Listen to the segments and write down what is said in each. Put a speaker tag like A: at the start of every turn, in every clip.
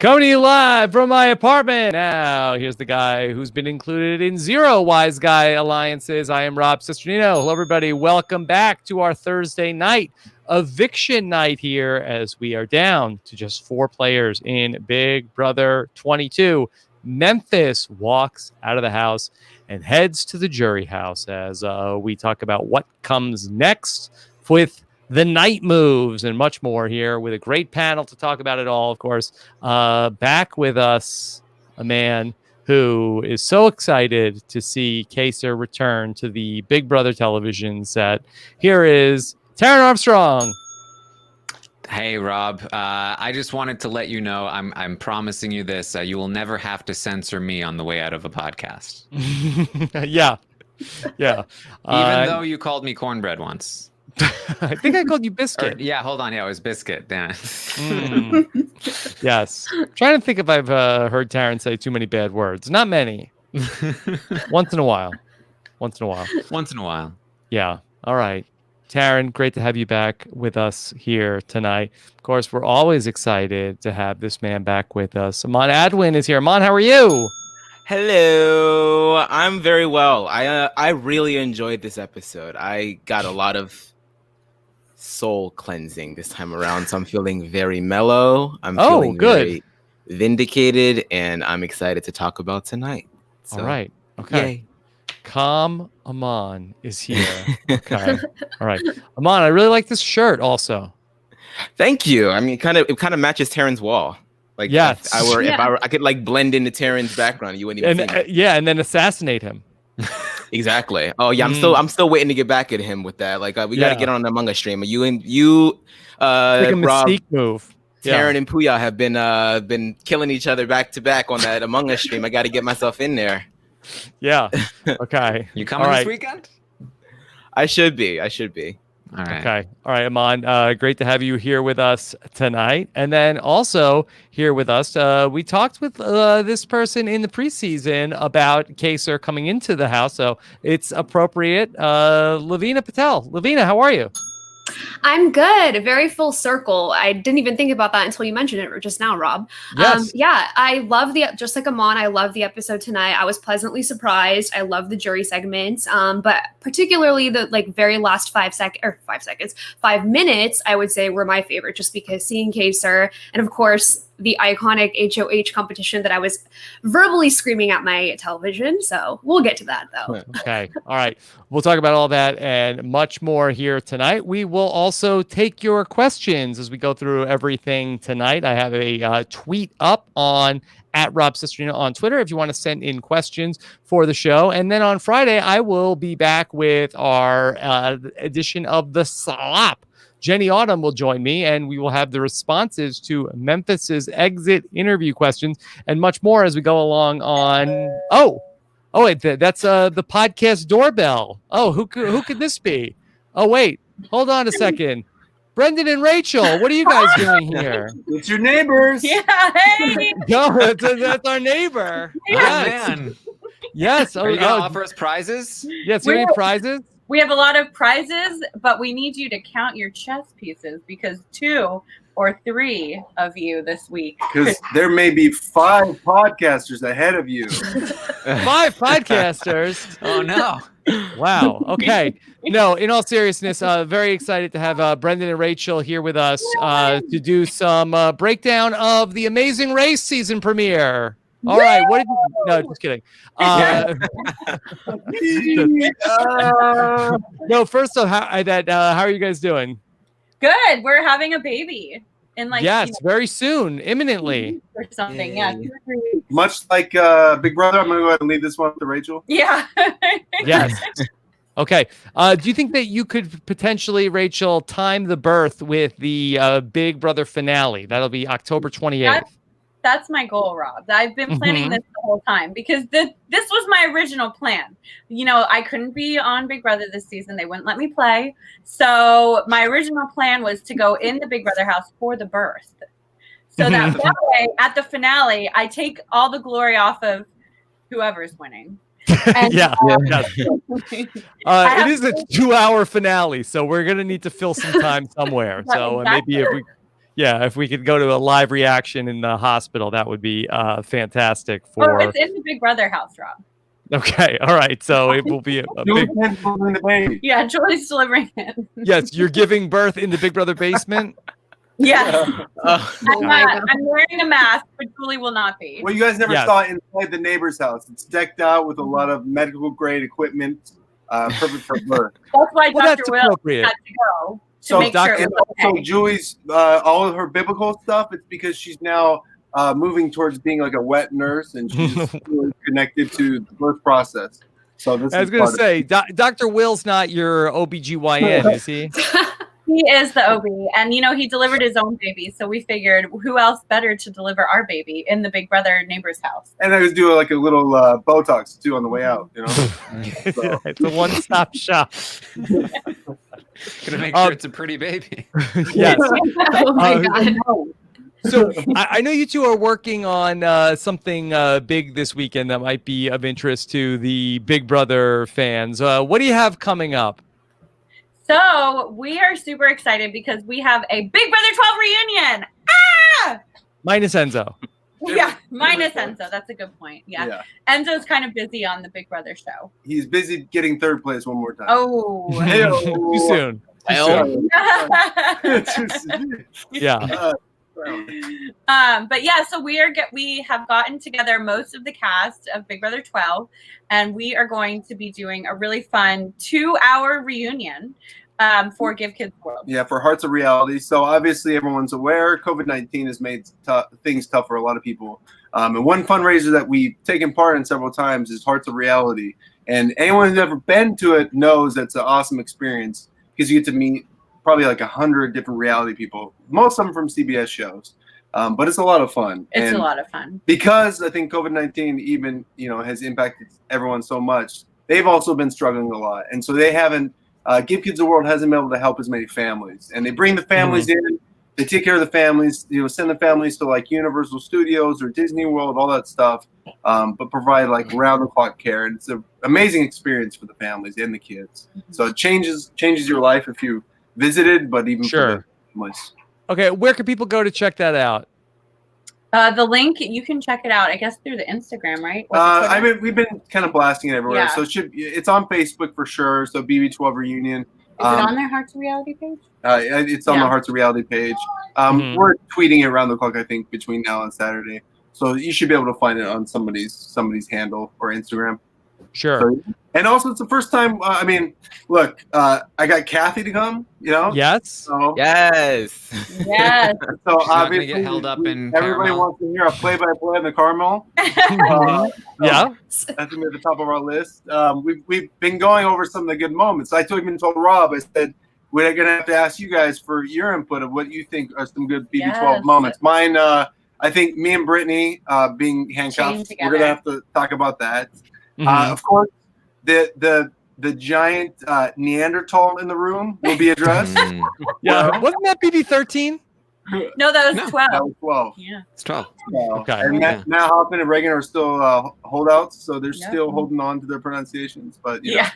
A: Coming to you live from my apartment. Now, here's the guy who's been included in 0 Wise Guy Alliances. I am Rob Cesternino. Hello, everybody. Welcome back to our Thursday night eviction night here as we are down to just 4 players in Big Brother 22. Memphis walks out of the house and heads to the jury house as we talk about what comes next with the night moves and much more here with a great panel to talk about it all, of course. Back with us, a man who is so excited to see Kaysar return to the Big Brother television set. Here is Taryn Armstrong.
B: Hey, Rob. I just wanted to let you know I'm promising you this. You will never have to censor me on the way out of a podcast.
A: Yeah.
B: Even though you called me cornbread once.
A: I think I called you biscuit.
B: Hold on. Yeah, it was biscuit. Damn it.
A: Yes. I'm trying to think if I've heard Taryn say too many bad words. Not many. Once in a while. Yeah. All right. Taryn, great to have you back with us here tonight. Of course, we're always excited to have this man back with us. Amon Adwin is here. Amon, how are you?
C: Hello. I'm very well. I really enjoyed this episode. I got a lot of soul cleansing this time around, so I'm feeling very mellow. I'm feeling very vindicated, and I'm excited to talk about tonight. So,
A: all right. Okay.
C: Yay.
A: Calm Amon is here. Okay. All right. Amon, I really like this shirt also.
C: Thank you. I mean, it kind of matches Taryn's wall. Like,
A: yes.
C: If I could like blend into Taryn's background, you wouldn't even see me.
A: Yeah, and then assassinate him.
C: Exactly. Oh yeah, I'm still waiting to get back at him with that. Like we got to get on the Among Us stream. You
A: like a
C: Rob,
A: mystique move.
C: Taryn and Puya have been killing each other back to back on that Among Us stream. I got to get myself in there.
A: Yeah. Okay.
B: You coming this weekend?
C: I should be.
B: All right.
A: Okay. All right, Amon. Great to have you here with us tonight. And then also here with us, we talked with this person in the preseason about Kaysar coming into the house. So it's appropriate. Lavina Patel. Lavina, how are you?
D: I'm good. Very full circle. I didn't even think about that until you mentioned it just now, Rob.
A: Yes.
D: I love just like Amon, I love the episode tonight. I was pleasantly surprised. I love the jury segments, but particularly the very last 5 minutes, I would say were my favorite, just because seeing Kaysar and of course the iconic HOH competition that I was verbally screaming at my television. So we'll get to that though.
A: Okay. All right. We'll talk about all that and much more here tonight. We will also take your questions as we go through everything tonight. I have a tweet up on @Rob Cesternino on Twitter if you want to send in questions for the show. And then on Friday, I will be back with our edition of The Slop. Jenny Autumn will join me, and we will have the responses to Memphis's exit interview questions and much more as we go along on. Oh, wait, that's the podcast doorbell. Oh, who could this be? Oh, wait, hold on a second. Brendan and Rachel, what are you guys doing here?
E: It's your neighbors.
D: Yeah, hey.
A: No, that's our neighbor.
B: Yeah. Yes. Man.
A: Yes.
B: Are you going to offer us prizes?
A: Yes, you need prizes?
F: We have a lot of prizes, but we need you to count your chess pieces because 2 or 3 of you this week.
E: Because there may be 5 podcasters ahead of you.
A: 5 podcasters?
B: Oh, no.
A: Wow. Okay. No, in all seriousness, very excited to have Brendan and Rachel here with us to do some breakdown of the Amazing Race season premiere. All right. What did you? No, just kidding. No, first off, how are you guys doing?
F: Good. We're having a baby in
A: very soon, imminently.
F: Or something. Yeah.
E: Much like Big Brother, I'm going to go ahead and leave this one to Rachel.
F: Yeah.
A: Yes. Okay. Do you think that you could potentially, Rachel, time the birth with the Big Brother finale? That'll be October 28th.
F: That's my goal, Rob. I've been planning this the whole time because this was my original plan. You know, I couldn't be on Big Brother this season. They wouldn't let me play. So my original plan was to go in the Big Brother house for the birth. So that way, at the finale, I take all the glory off of whoever's winning. And,
A: it is a 2-hour finale, so we're going to need to fill some time somewhere. So maybe if we... Yeah, if we could go to a live reaction in the hospital, that would be fantastic.
F: Oh, it's in the Big Brother house, Rob.
A: Okay, all right. So it will be a
E: Julie
A: big.
E: Penn delivering the baby.
F: Yeah, Julie's delivering it.
A: Yes, you're giving birth in the Big Brother basement.
F: Yes.
C: Oh,
F: I'm wearing a mask, but Julie will not be.
E: Well, you guys never
A: Yes.
E: saw it inside the neighbor's house. It's decked out with a lot of medical grade equipment, perfect for birth.
F: That's why
A: Well,
F: Dr.
A: that's
F: Will
A: appropriate.
F: had to go to
E: So,
F: make sure it
E: and
F: was
E: also
F: okay.
E: Julie's all of her biblical stuff. It's because she's now moving towards being like a wet nurse, and she's really connected to the birth process. So this
A: I was
E: is
A: going to
E: part of
A: say, Dr. Will's not your OBGYN, is he?
F: He is the OB, and he delivered his own baby, so we figured who else better to deliver our baby in the Big Brother neighbor's house.
E: And I was doing like a little Botox too on the way out. You know, So-
A: It's a one-stop shop.
B: Gonna make sure it's a pretty baby.
A: Yes.
D: Oh my god.
A: So I know you two are working on something big this weekend that might be of interest to the Big Brother fans. What do you have coming up?
F: So we are super excited because we have a Big Brother 12 reunion. Ah!
A: Minus Enzo.
F: Yeah, minus Enzo. That's a good point. Yeah. Enzo's kind of busy on the Big Brother show.
E: He's busy getting third place one more time.
F: Oh.
A: Too soon.
E: Too soon.
A: Yeah.
F: But yeah, so we have gotten together most of the cast of Big Brother 12, and we are going to be doing a really fun 2-hour reunion for Give Kids World.
E: Yeah, for Hearts of Reality. So obviously everyone's aware COVID-19 has made things tough for a lot of people. And one fundraiser that we've taken part in several times is Hearts of Reality. And anyone who's ever been to it knows that's an awesome experience because you get to meet probably like 100 different reality people, most of them from CBS shows. But it's a lot of fun.
F: It's
E: And
F: a lot of fun.
E: because I think COVID-19 even, has impacted everyone so much, they've also been struggling a lot. And so they haven't, Give Kids the World hasn't been able to help as many families. And they bring the families in, they take care of the families, send the families to like Universal Studios or Disney World, all that stuff, but provide like round-the-clock care. And it's an amazing experience for the families and the kids. So it changes your life if you visited, but even for the families.
A: Okay, where can people go to check that out?
F: The link, you can check it out, I guess, through the Instagram, right? What's the Twitter?
E: We've been kind of blasting it everywhere.
F: Yeah.
E: So it's on Facebook for sure. So BB12 Reunion.
F: Is it on their Hearts of Reality page?
E: It's on the Hearts of Reality page. We're tweeting it around the clock, I think, between now and Saturday. So you should be able to find it on somebody's handle or Instagram.
A: Sure.
E: So, and also, it's the first time. Look, I got Kathy to come.
A: Yes.
E: So,
C: yes.
F: Yes.
E: So
B: She's not gonna
E: obviously,
B: get held up in
E: everybody
B: caramel.
E: wants to hear a play-by-play on the Carmel.
A: Yeah.
E: That's gonna be at the top of our list. We've been going over some of the good moments. I even told Rob. I said we're gonna have to ask you guys for your input of what you think are some good BB12 moments. Mine, I think me and Brittany being handcuffed. We're gonna have to talk about that. Of course, the giant Neanderthal in the room will be addressed.
A: Yeah. Wasn't that BB13?
F: No, that was 12.
E: That was 12.
F: Yeah.
B: It's 12.
A: Okay.
E: And Matt Hoffman and Reagan are still holdouts, so they're
F: Yeah.
E: still holding on to their pronunciations. But
F: Yeah.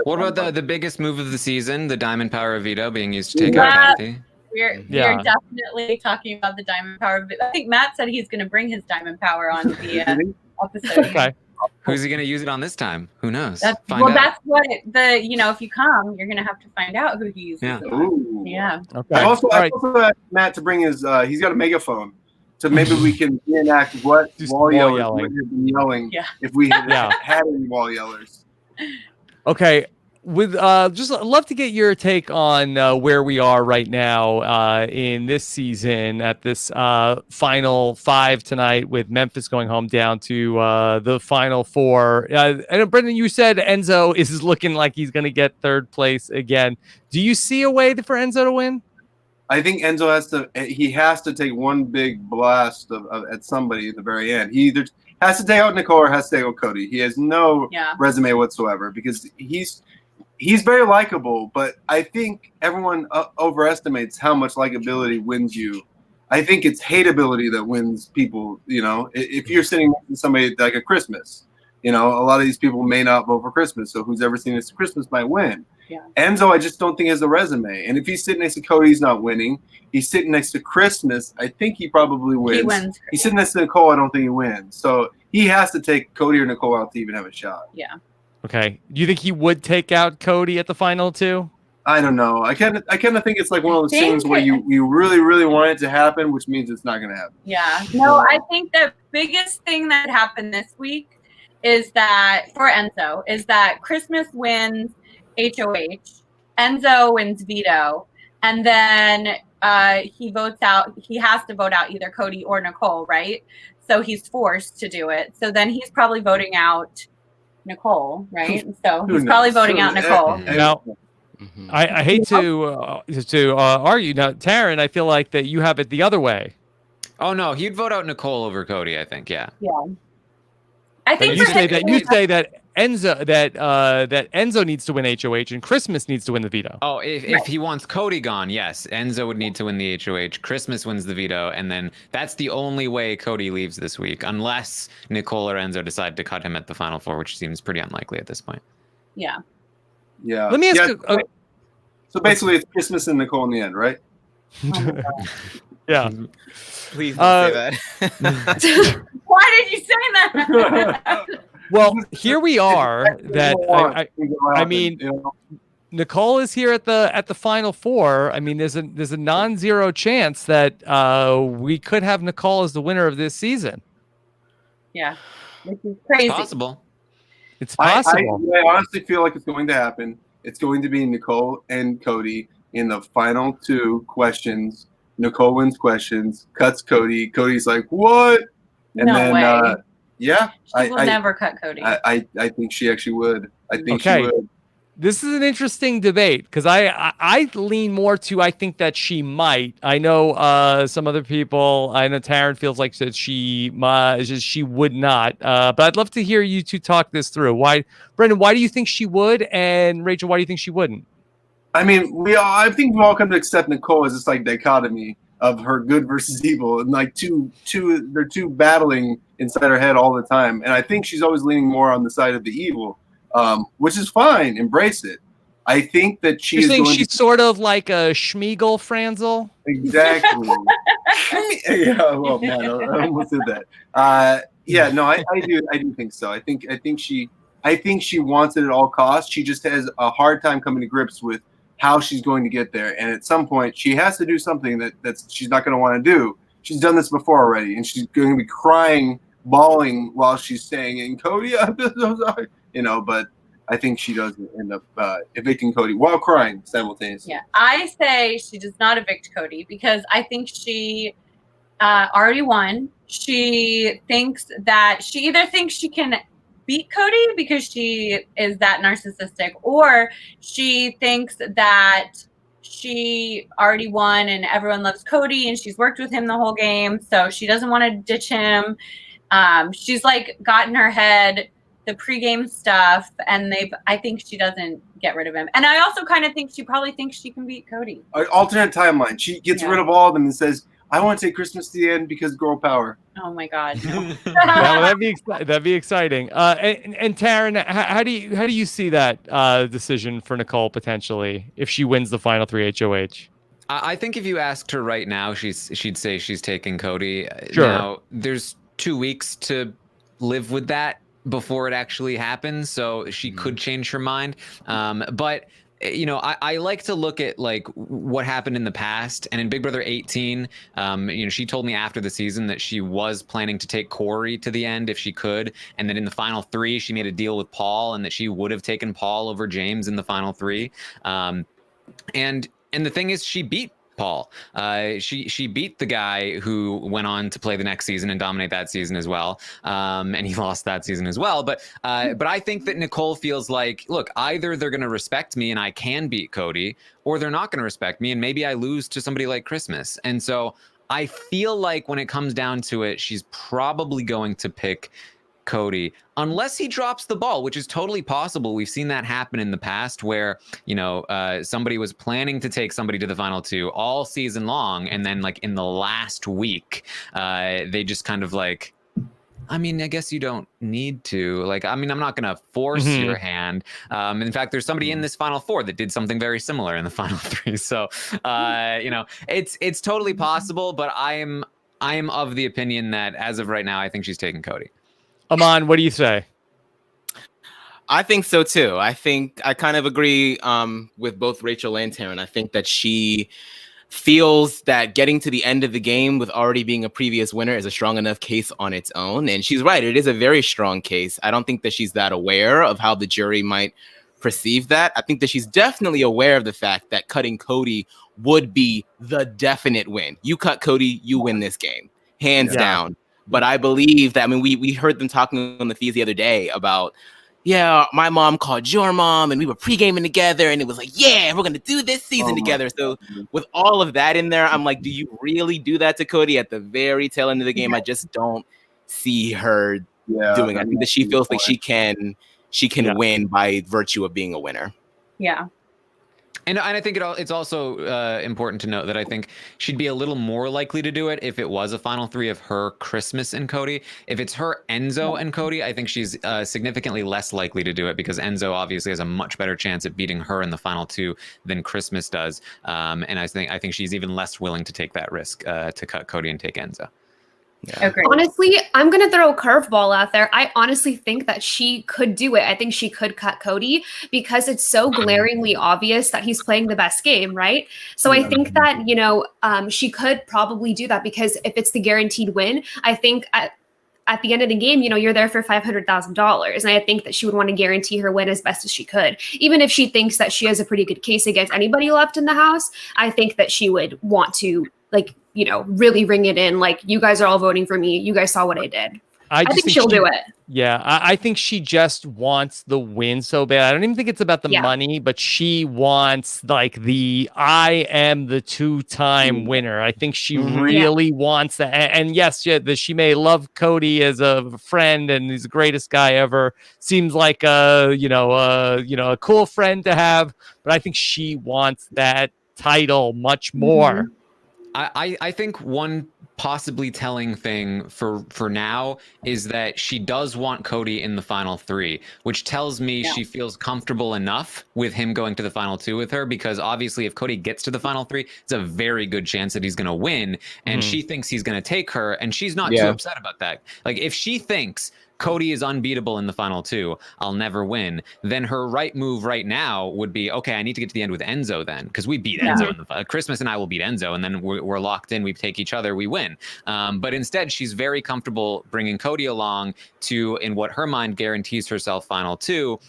B: What about the biggest move of the season, the Diamond Power of Veto being used to take
F: Yeah.
B: out Kathy?
F: We're
A: Yeah.
F: definitely talking about the Diamond Power. I think Matt said he's going to bring his Diamond Power on the episode.
A: Okay.
B: Who's he going to use it on this time? Who knows?
F: That's
B: Find out.
F: that's what if you come, you're going to have to find out who he uses.
B: Yeah.
F: it on.
E: Ooh.
F: Yeah.
A: Okay.
E: I also
A: All right.
E: asked Matt to bring his. He's got a megaphone, so maybe we can reenact what
A: Just
E: wall
A: wall
E: yellers
A: yelling.
E: would have been yelling
F: Yeah.
E: if we had
A: Yeah.
E: had any wall yellers.
A: Okay. With just love to get your take on where we are right now in this season at this final 5 tonight, with Memphis going home down to the final 4. And Brendan, you said Enzo is looking like he's going to get third place again. Do you see a way for Enzo to win?
E: I think Enzo has to take one big blast at somebody at the very end. He either has to take out Nicole or has to take out Cody. He has no resume whatsoever because he's very likable, but I think everyone overestimates how much likability wins you. I think it's hateability that wins people. If you're sitting next to somebody like a Christmas, You know, a lot of these people may not vote for Christmas, so who's ever seen this Christmas might win.
F: Yeah.
E: Enzo, I just don't think has the resume. And if he's sitting next to Cody, he's not winning. He's sitting next to Christmas, I think he probably wins.
F: He wins.
E: He's sitting next to Nicole, I don't think he wins. So he has to take Cody or Nicole out to even have a shot.
F: Yeah.
A: Okay. Do you think he would take out Cody at the final two?
E: I don't know. I kind of think it's like one of those things where you really, really want it to happen, which means it's not going to happen.
F: Yeah. No, I think the biggest thing that happened this week is that for Enzo is that Christmas wins HOH, Enzo wins veto, and then he votes out. He has to vote out either Cody or Nicole, right? So he's forced to do it. So then he's probably voting out Nicole, right? So he's probably voting out Nicole.
A: Now, I hate to argue. Now, Taryn, I feel like that you have it the other way.
B: Oh no, he'd vote out Nicole over Cody. I think, yeah.
F: Yeah. I think
A: you say that Enzo that Enzo needs to win HOH and Christmas needs to win the veto.
B: Oh, if he wants Cody gone, yes, Enzo would need to win the HOH. Christmas wins the veto, and then that's the only way Cody leaves this week, unless Nicole or Enzo decide to cut him at the final four, which seems pretty unlikely at this point.
F: Yeah.
E: Yeah.
A: Let me ask you.
E: So basically, it's Christmas and Nicole in the end, right?
A: Yeah.
C: Please don't say that.
F: Why did you say that?
A: Well, here we are. That I mean, Nicole is here at the final four. I mean, there's a non-zero chance that we could have Nicole as the winner of this season.
F: Yeah, which is crazy.
B: It's possible.
A: It's possible.
E: I honestly feel like it's going to happen. It's going to be Nicole and Cody in the final two questions. Nicole wins questions, cuts Cody. Cody's like, what? And
F: no
E: then,
F: way.
E: Yeah.
F: She will never cut Cody.
E: I think she actually would. I think
A: Okay.
E: she would.
A: This is an interesting debate because I lean more to I think that she might. I know some other people. I know Taryn feels like that she would not. But I'd love to hear you two talk this through. Why, Brendan? Why do you think she would? And Rachel, why do you think she wouldn't?
E: I mean, I think we all come to accept Nicole as this like dichotomy of her good versus evil, and like they're two battling inside her head all the time. And I think she's always leaning more on the side of the evil. Which is fine. Embrace it. I think that she's
A: sort of like a Schmiegel Franzel.
E: Exactly. Yeah. Well, man, I almost did that. Yeah. No, I do think so. I think she wants it at all costs. She just has a hard time coming to grips with how she's going to get there. And at some point, she has to do something that she's not going to want to do. She's done this before already, and she's going to be crying, bawling while she's saying, "And Cody, I'm so sorry." But I think she does end up evicting Cody while crying simultaneously.
F: Yeah, I say she does not evict Cody because I think she already won. She thinks that she either thinks she can beat Cody because she is that narcissistic, or she thinks that she already won and everyone loves Cody and she's worked with him the whole game, so she doesn't want to ditch him. She's like got in her head the pregame stuff, and I think she doesn't get rid of him. And I also kind of think she probably thinks she can beat Cody.
E: Alternate timeline. She gets rid of all of them and says, "I want to take Christmas to the end because girl power."
F: Oh my God! No.
A: That'd be exciting. And Taryn, how do you see that decision for Nicole potentially if she wins the final three HOH?
B: I think if you asked her right now, she'd say she's taking Cody.
A: Sure. Now,
B: there's 2 weeks to live with that before it actually happens, so she could change her mind. But I like to look at like what happened in the past, and in Big Brother 18, she told me after the season that she was planning to take Corey to the end if she could, and that in the final 3 she made a deal with Paul, and that she would have taken Paul over James in the final 3. And the thing is, she beat Paul. She beat the guy who went on to play the next season and dominate that season as well. And he lost that season as well. But I think that Nicole feels like, look, either they're going to respect me and I can beat Cody, or they're not going to respect me and maybe I lose to somebody like Christmas. And so I feel like when it comes down to it, she's probably going to pick Cody, unless he drops the ball, which is totally possible. We've seen that happen in the past where, somebody was planning to take somebody to the final 2 all season long. And then like in the last week, they just kind of like I mean, I guess you don't need to. Like, I mean, I'm not going to force your hand. In fact, there's somebody in this Final Four that did something very similar in the Final Three. So, you know, it's totally possible. But I am of the opinion that as of right now, I think she's taking Cody.
A: Aman, what do you say?
C: I think so too. I think I kind of agree with both Rachel and Taryn. I think that she feels that getting to the end of the game with already being a previous winner is a strong enough case on its own. And she's right. It is a very strong case. I don't think that she's that aware of how the jury might perceive that. I think that she's definitely aware of the fact that cutting Cody would be the definite win. You cut Cody, you win this game, hands down. But I believe that, I mean, we heard them talking on the feeds the other day about, yeah, my mom called your mom and we were pre-gaming together and it was like, yeah, we're going to do this season together. So with all of that in there, I'm like, do you really do that to Cody at the very tail end of the game? I just don't see her doing it. I think that she feels like she can win by virtue of being a winner.
F: Yeah.
B: And I think it's also important to note that I think she'd be a little more likely to do it if it was a Final Three of her, Christmas, and Cody. If it's her, Enzo, and Cody, I think she's significantly less likely to do it because Enzo obviously has a much better chance at beating her in the Final Two than Christmas does. And I think she's even less willing to take that risk to cut Cody and take Enzo.
D: Yeah. Honestly, I'm going to throw a curveball out there. I honestly think that she could do it. I think she could cut Cody because it's so glaringly obvious that he's playing the best game, right? So I think that, you know, she could probably do that because if it's the guaranteed win, I think at the end of the game, you know, you're there for $500,000. And I think that she would want to guarantee her win as best as she could. Even if she thinks that she has a pretty good case against anybody left in the house, I think that she would want to, like, you know, really ring it in. Like, you guys are all voting for me. You guys saw what I did. I think she'll do it.
A: Yeah, I think she just wants the win so bad. I don't even think it's about the money, but she wants like I am the two-time winner. I think she really wants that. And yes, she may love Cody as a friend and he's the greatest guy ever. Seems like a cool friend to have, but I think she wants that title much more.
B: I think one possibly telling thing for now is that she does want Cody in the Final Three, which tells me she feels comfortable enough with him going to the Final Two with her, because obviously if Cody gets to the Final Three, it's a very good chance that he's going to win, and she thinks he's going to take her, and she's not too upset about that. Like, if she thinks Cody is unbeatable in the Final Two, I'll never win, then her right move right now would be, okay, I need to get to the end with Enzo then, because we beat Enzo in the Christmas, and I will beat Enzo, and then we're locked in, we take each other, we win. But instead, she's very comfortable bringing Cody along to, in what her mind guarantees herself, Final Two.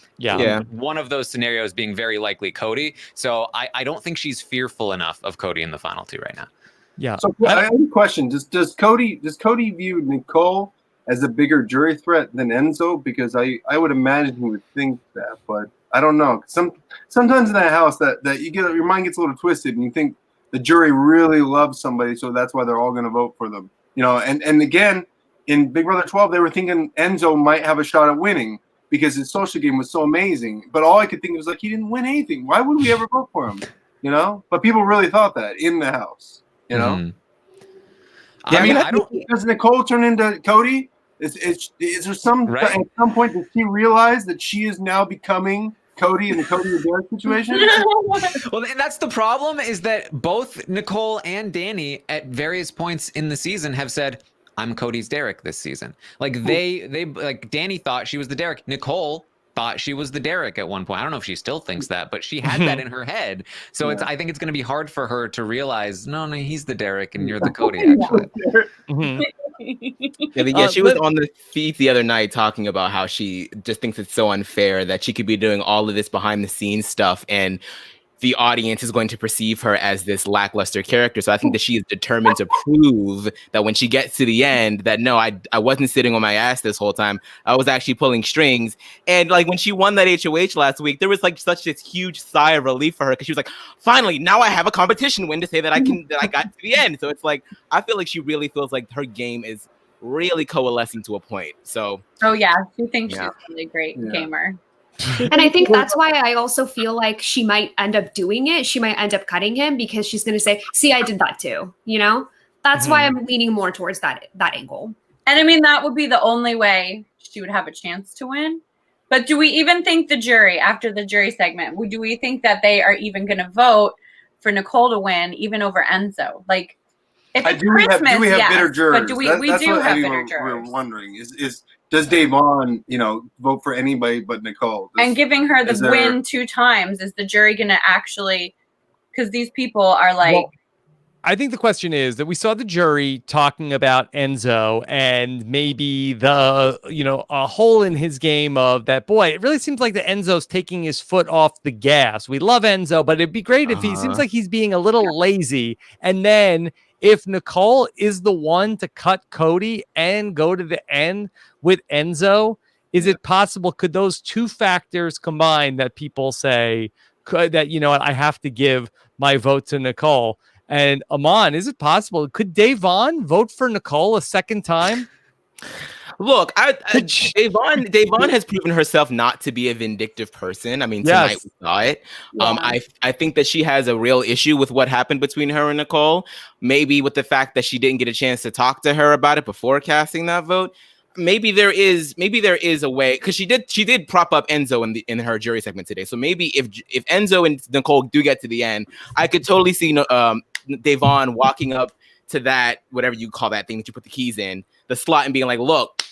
B: One of those scenarios being very likely Cody. So I don't think she's fearful enough of Cody in the Final Two right now.
E: Yeah. So I have a question. Does Cody view Nicole as a bigger jury threat than Enzo? Because I would imagine he would think that, but I don't know. Sometimes in that house that you get, your mind gets a little twisted and you think the jury really loves somebody, so that's why they're all going to vote for them. You know, and again, in Big Brother 12, they were thinking Enzo might have a shot at winning because his social game was so amazing. But all I could think was like, he didn't win anything. Why would we ever vote for him? You know? But people really thought that in the house, you know?
B: I mean, I don't...
E: Does Nicole turn into Cody? Is there some at some point does she realize that she is now becoming Cody in the Cody and Derek situation?
B: Well, and that's the problem, is that both Nicole and Danny at various points in the season have said, I'm Cody's Derek this season. Like they like Danny thought she was the Derek. Nicole thought she was the Derek at one point. I don't know if she still thinks that, but she had that in her head. So I think it's going to be hard for her to realize, no, he's the Derek and you're the Cody, actually.
C: She was on the feed the other night talking about how she just thinks it's so unfair that she could be doing all of this behind the scenes stuff and the audience is going to perceive her as this lackluster character. So I think that she is determined to prove that when she gets to the end that, no, I wasn't sitting on my ass this whole time. I was actually pulling strings. And like when she won that HOH last week, there was like such this huge sigh of relief for her because she was like, finally, now I have a competition win to say that I got to the end. So it's like, I feel like she really feels like her game is really coalescing to a point. So.
F: Oh yeah. She thinks she's a really great gamer.
D: And I think that's why I also feel like she might end up doing it. She might end up cutting him because she's going to say, see, I did that too. You know, that's why I'm leaning more towards that angle.
F: And I mean, that would be the only way she would have a chance to win. But do we even think the jury, after the jury segment, do we think that they are even going to vote for Nicole to win, even over Enzo? Like, if it's Christmas,
E: do we have bitter jurors?
F: But
E: That's
F: do
E: what
F: have
E: Eddie
F: bitter jurors.
E: we're wondering is does Davon, vote for anybody but Nicole?
F: And giving her the win 2 times, is the jury going to actually? Because these people are like.
A: Well, I think the question is that we saw the jury talking about Enzo and maybe a hole in his game of that. Boy, it really seems like the Enzo's taking his foot off the gas. We love Enzo, but it'd be great if he seems like he's being a little lazy. And then if Nicole is the one to cut Cody and go to the end with Enzo, is it possible? Could those two factors combine that people say that, I have to give my vote to Nicole? And Amon, is it possible? Could Davon vote for Nicole a second time?
C: Look, Davon has proven herself not to be a vindictive person. I mean, tonight we saw it. Yeah. I think that she has a real issue with what happened between her and Nicole. Maybe with the fact that she didn't get a chance to talk to her about it before casting that vote. Maybe there is a way, because she did prop up Enzo in her jury segment today. So maybe if Enzo and Nicole do get to the end, I could totally see Davon walking up to that, whatever you call that thing that you put the keys in, the slot, and being like, look,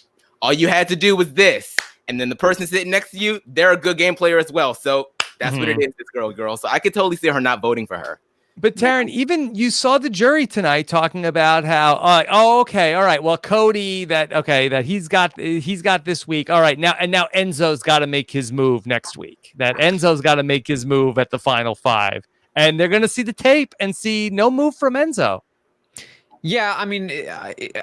C: all you had to do was this. And then the person sitting next to you, they're a good game player as well. So that's what it is, this girl. So I could totally see her not voting for her.
A: But Taryn, even you saw the jury tonight talking about how, okay, all right, well, Cody, that he's got this week, all right, now Enzo's got to make his move next week. That Enzo's got to make his move at the final 5, and they're going to see the tape and see no move from Enzo.
B: Yeah, I mean,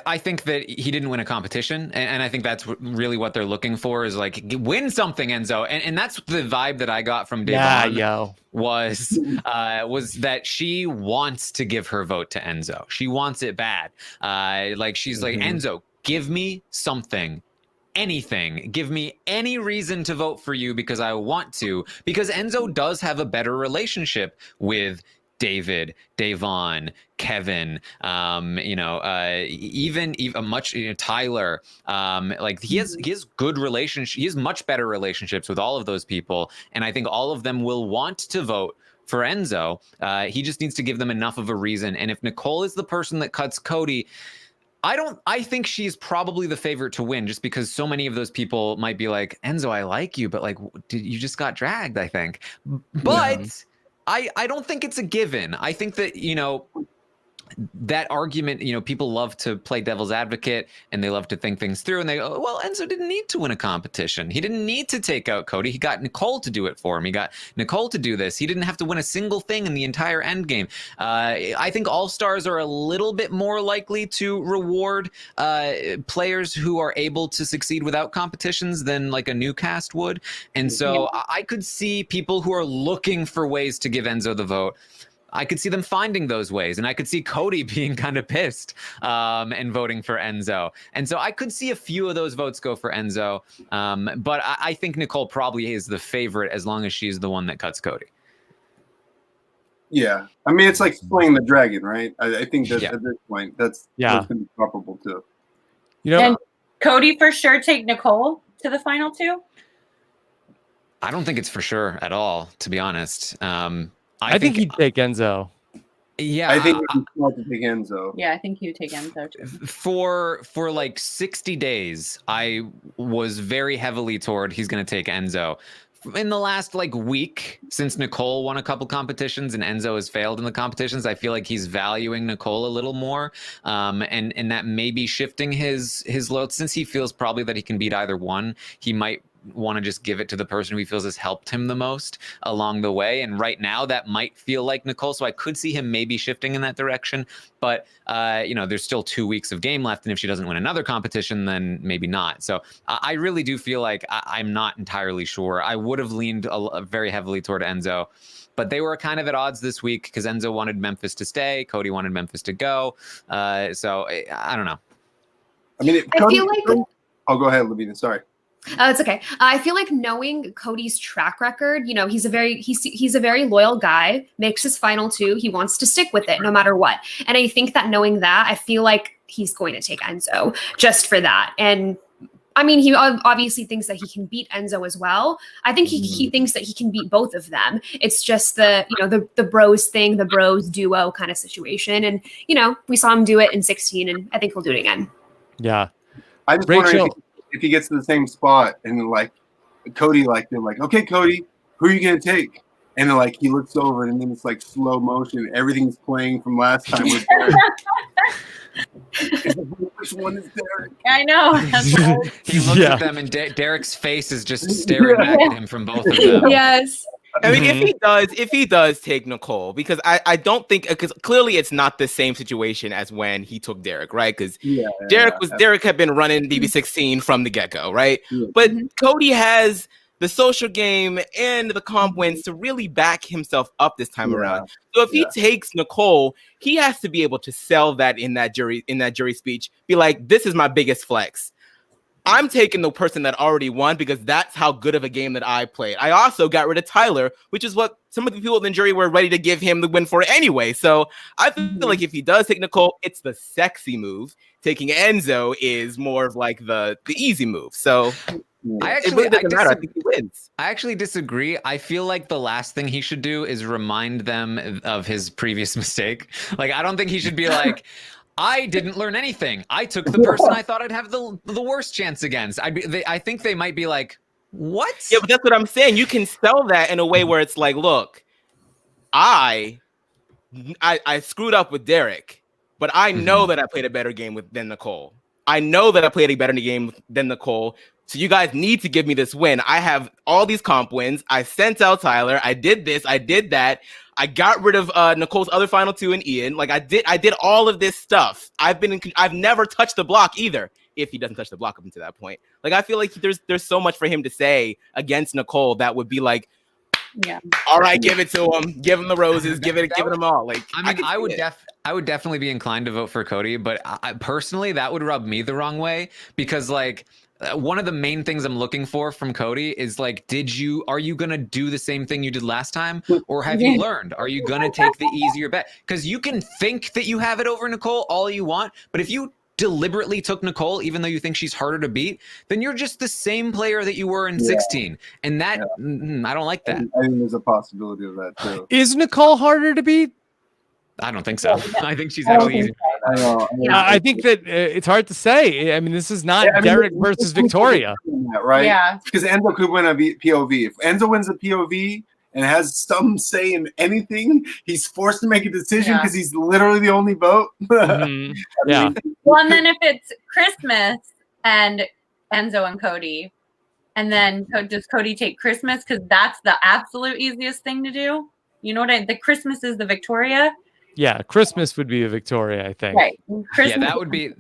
B: I think that he didn't win a competition, and I think that's really what they're looking for is like, win something, Enzo, and that's the vibe that I got from Davon. Was that she wants to give her vote to Enzo. She wants it bad. She's like, Enzo, give me something. Anything. Give me any reason to vote for you because I want to. Because Enzo does have a better relationship with David, Davon, Kevin, even much Tyler. He has good relationship. He has much better relationships with all of those people, and I think all of them will want to vote for Enzo. He just needs to give them enough of a reason. And if Nicole is the person that cuts Cody, I think she's probably the favorite to win, just because so many of those people might be like, Enzo, I like you, but you just got dragged, I think. But yeah. I don't think it's a given. I think that, that argument, people love to play devil's advocate and they love to think things through, and they go, well, Enzo didn't need to win a competition. He didn't need to take out Cody. He got Nicole to do it for him. He got Nicole to do this. He didn't have to win a single thing in the entire end game. I think all-stars are a little bit more likely to reward players who are able to succeed without competitions than like a new cast would. And so I could see people who are looking for ways to give Enzo the vote. I could see them finding those ways, and I could see Cody being kind of pissed and voting for Enzo. And so I could see a few of those votes go for Enzo, but I think Nicole probably is the favorite as long as she's the one that cuts Cody.
E: Yeah. I mean, it's like playing the dragon, right? I think that at this point, that's going to be comparable to.
F: And Cody for sure take Nicole to the final 2?
B: I don't think it's for sure at all, to be honest.
A: I think he'd take Enzo.
E: Yeah, I think he'd want to take Enzo.
F: Yeah, I think he would take Enzo too.
B: For like 60 days, I was very heavily toward he's going to take Enzo. In the last week, since Nicole won a couple competitions and Enzo has failed in the competitions, I feel like he's valuing Nicole a little more, and that may be shifting his load, since he feels probably that he can beat either one. He might want to just give it to the person who he feels has helped him the most along the way. And right now that might feel like Nicole. So I could see him maybe shifting in that direction. But, there's still 2 weeks of game left. And if she doesn't win another competition, then maybe not. So I really do feel like I'm not entirely sure. I would have leaned very heavily toward Enzo. But they were kind of at odds this week because Enzo wanted Memphis to stay. Cody wanted Memphis to go. So I don't know.
E: I mean,
D: I feel like...
E: Oh, go ahead, Lavina. Sorry.
D: It's okay. I feel like knowing Cody's track record, you know, he's a very loyal guy, makes his final 2. He wants to stick with it no matter what. And I think that knowing that, I feel like he's going to take Enzo just for that. And I mean, he obviously thinks that he can beat Enzo as well. I think he thinks that he can beat both of them. It's just the bros thing, the bros duo kind of situation. And, you know, we saw him do it in 16, and I think he'll do it again.
A: Yeah.
E: I just wonder if he gets to the same spot and then like Cody, like they're like, okay, Cody, who are you gonna take? And then like he looks over and then it's like slow motion. Everything's playing from last time with Derek. Which one is Derek?
F: I know.
B: He looks at them and Derek's face is just staring back at him from both of them.
D: Yes.
C: I mean, if he does take Nicole, because I don't think, because clearly it's not the same situation as when he took Derek, right? Because Derek had been running BB16 from the get-go, right? Yeah. But Cody has the social game and the comp wins to really back himself up this time around. So if he takes Nicole, he has to be able to sell that in that jury speech. Be like, this is my biggest flex. I'm taking the person that already won because that's how good of a game that I played. I also got rid of Tyler, which is what some of the people in the jury were ready to give him the win for anyway. So I feel like if he does take Nicole, it's the sexy move. Taking Enzo is more of like the easy move. So it really doesn't matter. I think he wins.
B: I actually disagree. I feel like the last thing he should do is remind them of his previous mistake. Like, I don't think he should be like, I didn't learn anything. I took the person I thought I'd have the worst chance against. I think they might be like, what?
C: Yeah, but that's what I'm saying. You can sell that in a way where it's like, look, I screwed up with Derek, but I know that I played a better game than Nicole. I know that I played a better game than Nicole. So you guys need to give me this win. I have all these comp wins. I sent out Tyler. I did this. I did that. I got rid of Nicole's other final 2 and Ian. Like I did all of this stuff. I've never touched the block either. If he doesn't touch the block up until that point, like I feel like there's so much for him to say against Nicole that would be like, all right, give it to him. Give him the roses. Give it them all. Like
B: I mean, I would definitely be inclined to vote for Cody, but I personally that would rub me the wrong way because like. One of the main things I'm looking for from Cody is like, are you going to do the same thing you did last time? Or have you learned? Are you going to take the easier bet? Because you can think that you have it over Nicole all you want. But if you deliberately took Nicole, even though you think she's harder to beat, then you're just the same player that you were in 16. And that, I don't like that.
E: I think there's a possibility of that too.
A: Is Nicole harder to beat?
B: I don't think so. I think she's actually easy.
A: I think that it's hard to say. I mean, this is not Derek versus Victoria.
E: Right?
F: Yeah.
E: Because Enzo could win a POV. If Enzo wins a POV and has some say in anything, he's forced to make a decision because he's literally the only vote.
A: Yeah.
F: Well, and then if it's Christmas and Enzo and Cody, and then does Cody take Christmas? Because that's the absolute easiest thing to do. You know what the Christmas is the Victoria.
A: Yeah, Christmas would be a Victoria, I think.
F: Right.
B: Yeah, that would be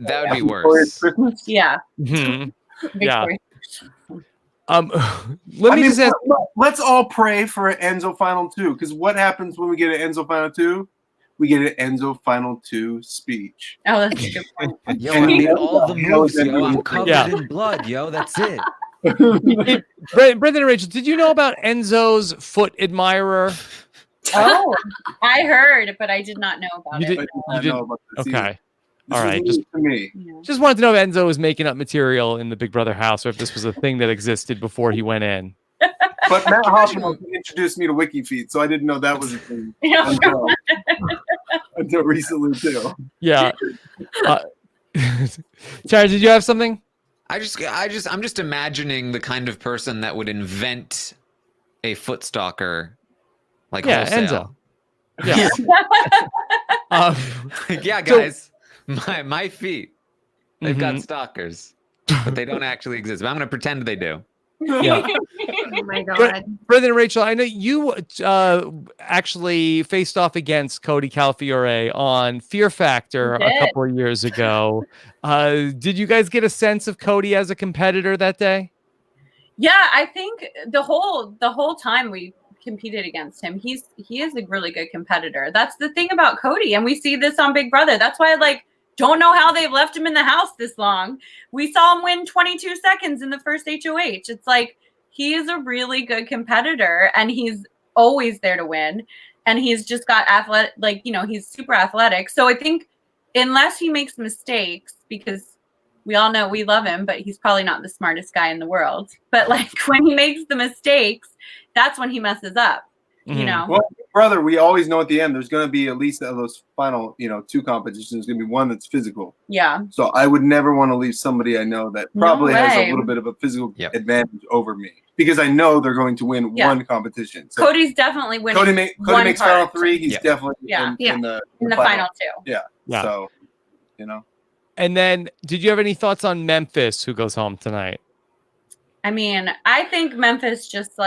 B: worse.
E: Christmas?
F: Yeah.
A: Yeah.
E: Let's all pray for an Enzo Final 2, because what happens when we get an Enzo Final 2? We get an Enzo Final 2 speech.
F: Oh, that's a good point.
B: Yo, I made all the moves, yo. I'm covered in blood, yo. That's it.
A: Brendan and Rachel, did you know about Enzo's foot admirer?
F: Oh, I heard, but I did not know about it.
A: You didn't know about this either. All right. Just wanted to know if Enzo was making up material in the Big Brother house or if this was a thing that existed before he went in.
E: But Matt Hoffman introduced me to WikiFeet, so I didn't know that was a thing until recently too.
A: Yeah. Tara, did you have something?
B: I'm just imagining the kind of person that would invent a foot stalker. Like wholesale.
A: Enzo.
B: Yeah. Yeah, guys. My feet. They've got stalkers, but they don't actually exist. But I'm going to pretend they do.
A: Yeah.
D: Oh my God.
A: Brendan and Rachel, I know you actually faced off against Cody Calafiore on Fear Factor a couple of years ago. Did you guys get a sense of Cody as a competitor that day?
F: Yeah, I think the whole time we competed against him, he is a really good competitor. That's the thing about Cody, and we see this on Big Brother. That's why don't know how they've left him in the house this long. We saw him win 22 seconds in the first HOH. It's like he is a really good competitor, and he's always there to win. And he's just got athletic, he's super athletic. So I think unless he makes mistakes, because we all know we love him, but he's probably not the smartest guy in the world. But like when he makes the mistakes, that's when he messes up. You know.
E: Well, brother, we always know at the end there's going to be at least of those final, 2 competitions. There's going to be one that's physical.
F: Yeah.
E: So I would never want to leave somebody I know that probably has a little bit of a physical advantage over me, because I know they're going to win one competition. So
F: Cody's definitely winning.
E: Cody makes final 3. He's definitely in the
F: final 2.
E: Yeah. So,
A: And then, did you have any thoughts on Memphis, who goes home tonight?
F: I mean, I think Memphis just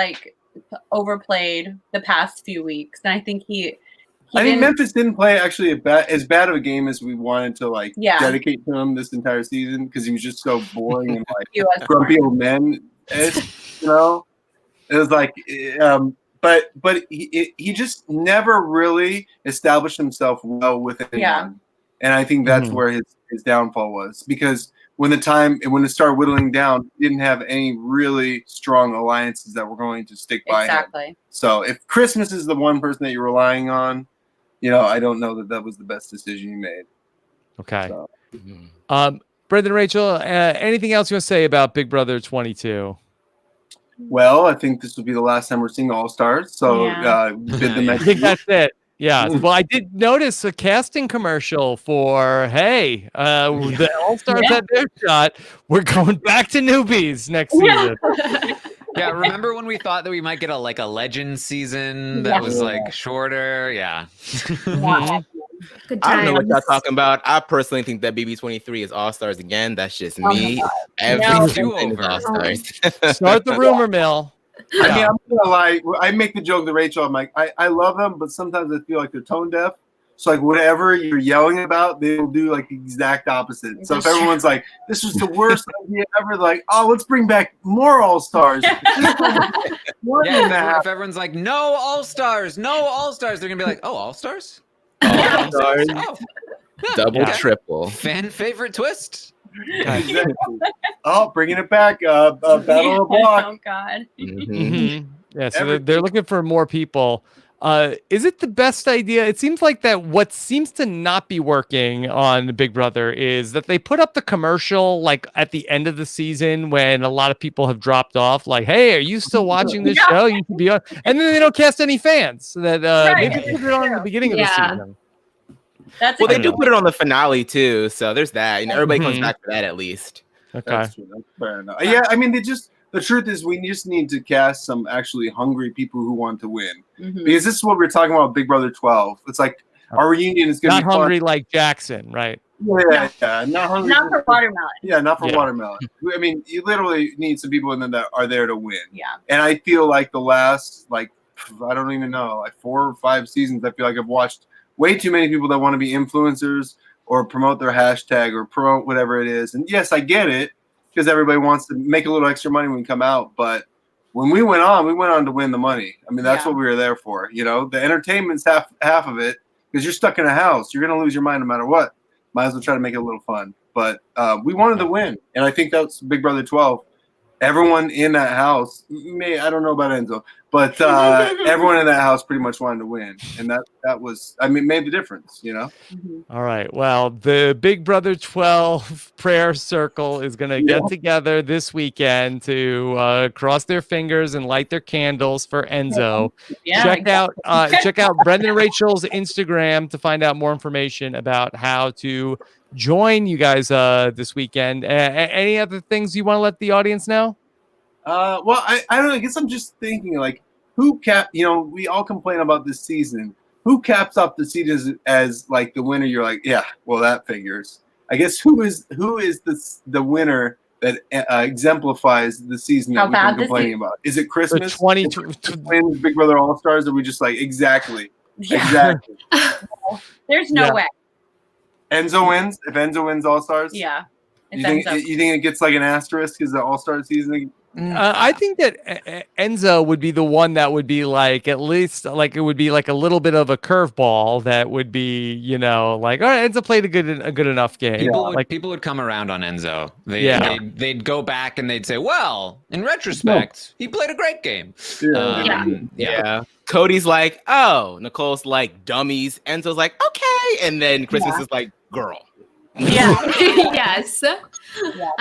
F: overplayed the past few weeks, and I think I
E: think Memphis didn't play actually as bad of a game as we wanted to dedicate to him this entire season, because he was just so boring and grumpy old man. It was like, but he just never really established himself well with anyone, and I think that's where his downfall was, because when it started whittling down, he didn't have any really strong alliances that were going to stick by him. So if Christmas is the one person that you're relying on, I don't know that was the best decision you made.
A: Okay. So. Brendan, Rachel, anything else you want to say about Big Brother 22?
E: Well, I think this will be the last time we're seeing All-Stars. So bid them
A: I think that's it. Yeah. Well, I did notice a casting commercial for, the All-Stars had their shot. We're going back to newbies next season.
B: Yeah, remember when we thought that we might get a legend season that was shorter? Yeah.
D: Good
C: I don't know what y'all talking about. I personally think that BB23 is All-Stars again. That's just me. Every season is All-Stars.
A: Start the rumor mill.
E: I mean, I'm gonna lie. I make the joke to Rachel. I'm like, I love them, but sometimes I feel like they're tone deaf. So whatever you're yelling about, they'll do the exact opposite. So if everyone's like, "This was the worst idea ever," let's bring back more All-Stars.
B: If everyone's like, "No All-Stars, no All-Stars," they're gonna be like, "Oh, All-Stars,
C: All-Stars, double, triple,
B: fan favorite twist."
E: Exactly. Bringing it back. Battle of the Block.
F: Oh God.
A: Yeah, so they're looking for more people. Is it the best idea? It seems like that what seems to not be working on Big Brother is that they put up the commercial at the end of the season when a lot of people have dropped off. Hey, are you still watching this show? You should be on. And then they don't cast any fans. So that maybe put it on at the beginning of the season.
C: They do put it on the finale too, so there's that, and everybody comes back for that at least.
A: Okay,
E: that's true. That's fair enough. Yeah, I mean, the truth is we just need to cast some actually hungry people who want to win, because this is what we're talking about. Big Brother 12. It's like our reunion is going to be
A: not hungry like Jackson, right?
E: Yeah, not hungry.
F: Not for watermelon.
E: Yeah, not for watermelon. I mean, you literally need some people in there that are there to win.
F: Yeah,
E: and I feel like the last I don't even know 4 or 5 seasons, I feel like I've watched way too many people that want to be influencers or promote their hashtag or promote whatever it is. And yes, I get it, because everybody wants to make a little extra money when we come out. But when we went on to win the money. I mean, that's what we were there for. The entertainment's half of it, because you're stuck in a house. You're going to lose your mind no matter what. Might as well try to make it a little fun. But we wanted to win. And I think that's Big Brother 12. Everyone in that house, I don't know about Enzo, but everyone in that house pretty much wanted to win, and that was, made the difference,
A: All right. Well, the Big Brother 12 prayer circle is going to get together this weekend to cross their fingers and light their candles for Enzo. Check out Brendan and Rachel's Instagram to find out more information about how to join you guys this weekend. Any other things you want to let the audience know?
E: Well, I don't know. I guess I'm just thinking who we all complain about this season. Who caps off the season as the winner? You're like, yeah, well, that figures. I guess who is the winner that exemplifies the season that we've been complaining about? Is it Christmas?
A: 2022
E: wins Big Brother All Stars? Or are we just exactly? Exactly.
F: There's no way.
E: Enzo wins. If Enzo wins All Stars,
F: yeah.
E: You think it gets an asterisk because the All Star season
A: I think that Enzo would be the one that would be like, at least like it would be like a little bit of a curveball that would be, like, all right, Enzo played a good enough game.
B: People would come around on Enzo. They'd go back and they'd say, well, in retrospect, he played a great game.
C: Yeah. Cody's like, oh, Nicole's like dummies. Enzo's like, okay. And then Christmas is like, girl.
F: Yeah.
D: Yes. I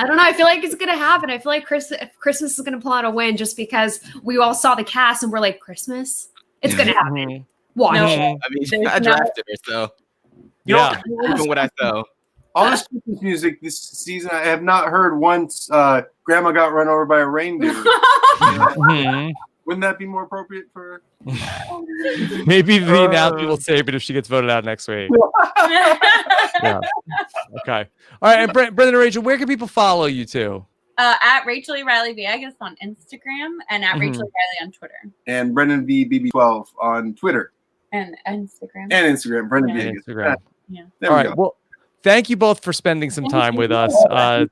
D: don't know. I feel like it's gonna happen. I feel like Christmas is gonna pull out a win just because we all saw the cast and we're like, Christmas? It's gonna happen. Watch.
F: No.
C: I mean, I drafted her, so even what I saw.
E: All this Christmas music this season, I have not heard once. Grandma got run over by a reindeer. Wouldn't that be more appropriate for?
A: Maybe the announcement will save it if she gets voted out next week. Yeah. Okay. All right. And Brendan and Rachel, where can people follow you two?
F: At Rachel E. Riley Villegas on Instagram and at Rachel E. Riley on Twitter.
E: And Brendan V. BB12 on Twitter.
F: And Instagram.
E: And Instagram. Brendan Villegas.
A: Instagram.
F: Yeah.
E: There
A: All
E: we
A: right.
E: go.
A: Well, thank you both for spending some time with us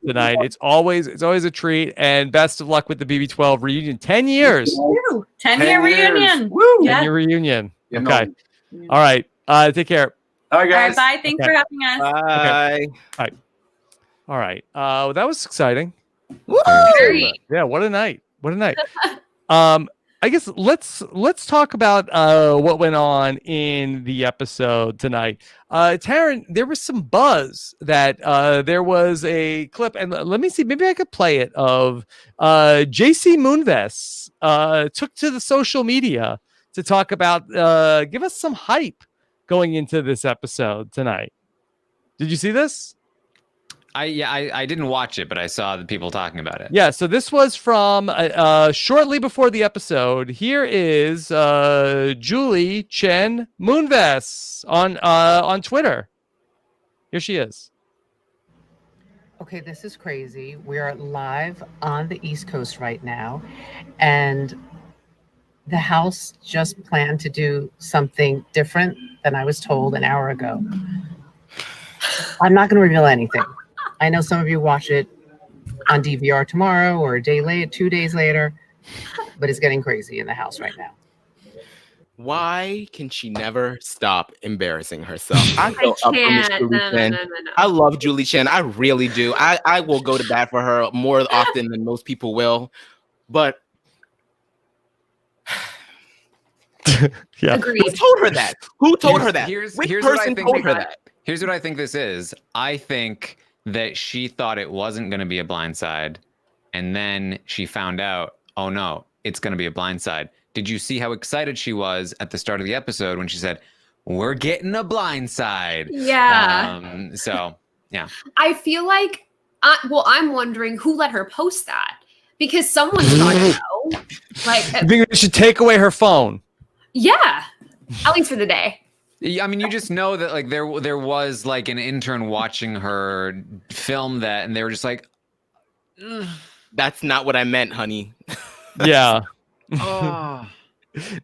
A: tonight. It's always a treat, and best of luck with the BB12 reunion. 10 years.
F: Woo. 10-year reunion.
E: Woo.
A: 10-year reunion.
E: Yeah,
A: Okay.
E: no.
A: All right. Take care.
E: All right,
F: All
E: guys.
F: right, bye. Thanks for having us.
C: Bye.
A: All right. That was exciting.
C: Woo!
A: Yeah. What a night. I guess let's talk about what went on in the episode tonight. Taryn, there was some buzz that there was a clip, and let me see, maybe I could play it, of JC Moonves took to the social media to talk about, give us some hype going into this episode tonight. Did you see this?
B: I didn't watch it, but I saw the people talking about it.
A: Yeah, so this was from shortly before the episode. Here is Julie Chen Moonves on Twitter. Here she is.
G: Okay, this is crazy. We are live on the East Coast right now, and the house just planned to do something different than I was told an hour ago. I'm not going to reveal anything. I know some of you watch it on DVR tomorrow or 2 days later, but it's getting crazy in the house right now.
C: Why can she never stop embarrassing herself?
D: I can't. No.
C: I love Julie Chen. I really do. I will go to bat for her more often than most people will. But
A: Yeah.
D: Agreed.
C: who told her that? Who told her that?
B: Here's
C: Which
B: what I
C: person
B: think.
C: told her that?
B: Here's what I think this is. I think that she thought it wasn't going to be a blindside, and then she found out, oh no, it's going to be a blindside. Did you see how excited she was at the start of the episode when she said, "We're getting a blindside"?
D: Yeah.
B: So yeah.
D: I feel like, I'm wondering who let her post that, because someone's got to know. Like,
A: I think we should take away her phone.
D: yeah, at least for the day.
B: I mean, you just know that like there was like an intern watching her film that, and they were just like, "Ugh."
C: That's not what I meant, honey.
A: Yeah.
B: Oh.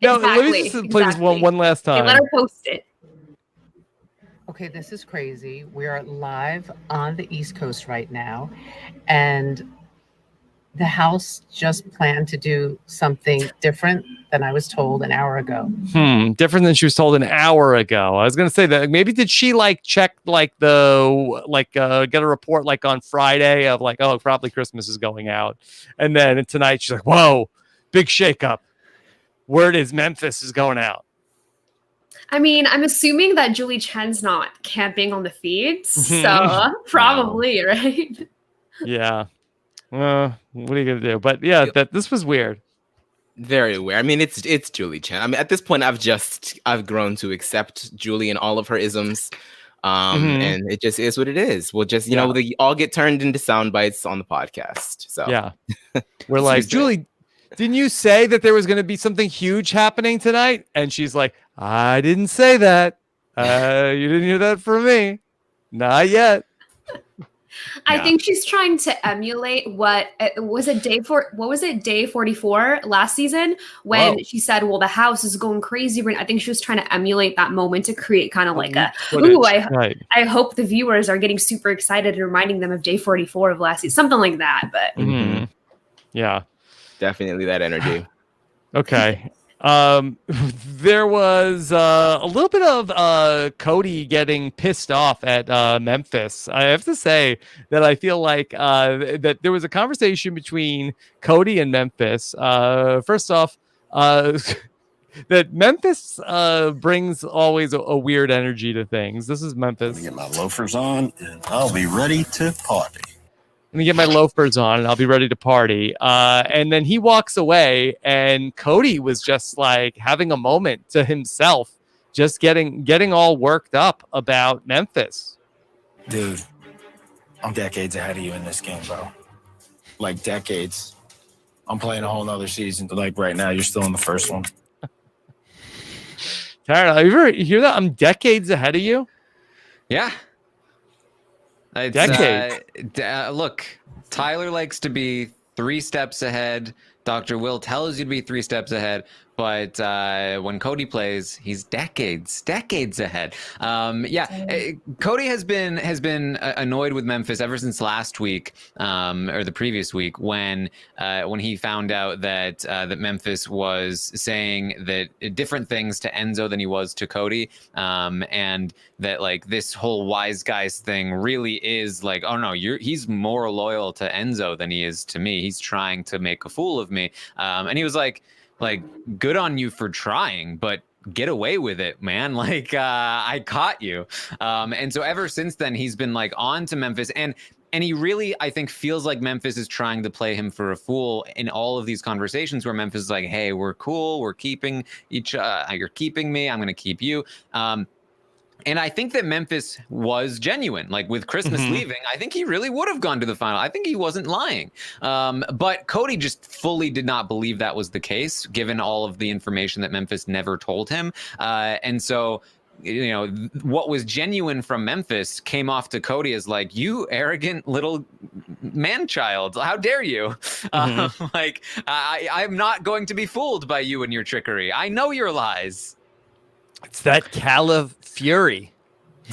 A: No, let me
D: Exactly,
A: just play this one last
D: They
A: time.
D: let her post it.
G: Okay, this is crazy. We are live on the East Coast right now, and the house just planned to do something different than I was told an hour ago.
A: Different than she was told an hour ago. I was gonna say that maybe did she like check like get a report like on Friday of like, oh, probably Christmas is going out, and then tonight she's like, whoa, big shakeup. Word is Memphis is going out.
D: I mean, I'm assuming that Julie Chen's not camping on the feeds, so probably, right?
A: Yeah. What are you gonna do? But yeah, this was weird.
C: Very weird. I mean, it's Julie Chen. I mean, at this point, I've grown to accept Julie and all of her isms, and it just is what it is. We'll just they all get turned into sound bites on the podcast. So
A: Yeah, we're like, Julie, didn't you say that there was going to be something huge happening tonight? And she's like, I didn't say that. You didn't hear that from me. Not yet.
D: I think she's trying to emulate what was it day 44 last season when she said, well, the house is going crazy. I think she was trying to emulate that moment to create kind of like I hope the viewers are getting super excited and reminding them of day 44 of last season, something like that. But
A: Yeah.
C: Definitely that energy.
A: Okay. There was a little bit of Cody getting pissed off at Memphis. I have to say that I feel like that there was a conversation between Cody and Memphis. First off, that Memphis brings always a weird energy to things. This is Memphis.
H: Get my loafers on, and I'll be ready to party.
A: Let me get my loafers on and I'll be ready to party. And then he walks away, and Cody was just like having a moment to himself, just getting all worked up about Memphis.
I: Dude, I'm decades ahead of you in this game, bro. Like decades. I'm playing a whole nother season. Like right now, you're still in the first one.
A: Taryn, you ever hear that? I'm decades ahead of you?
B: Yeah. It's,
A: Decades.
B: Look, Tyler likes to be 3 steps ahead. Dr. Will tells you to be 3 steps ahead. But when Cody plays, he's decades ahead. Cody has been annoyed with Memphis ever since last week, or the previous week, when he found out that Memphis was saying that different things to Enzo than he was to Cody, and that like this whole wise guys thing really is like, oh no, he's more loyal to Enzo than he is to me. He's trying to make a fool of me, and he was like, good on you for trying, but get away with it, man. Like, I caught you. And so ever since then, he's been like on to Memphis, and he really, I think, feels like Memphis is trying to play him for a fool in all of these conversations where Memphis is like, hey, we're cool. We're keeping you're keeping me. I'm going to keep you. And I think that Memphis was genuine. Like with Christmas leaving, I think he really would have gone to the final. I think he wasn't lying. But Cody just fully did not believe that was the case, given all of the information that Memphis never told him. And so, you know, what was genuine from Memphis came off to Cody as like, you arrogant little man-child. How dare you? I'm not going to be fooled by you and your trickery. I know your lies.
A: It's that Caliph fury.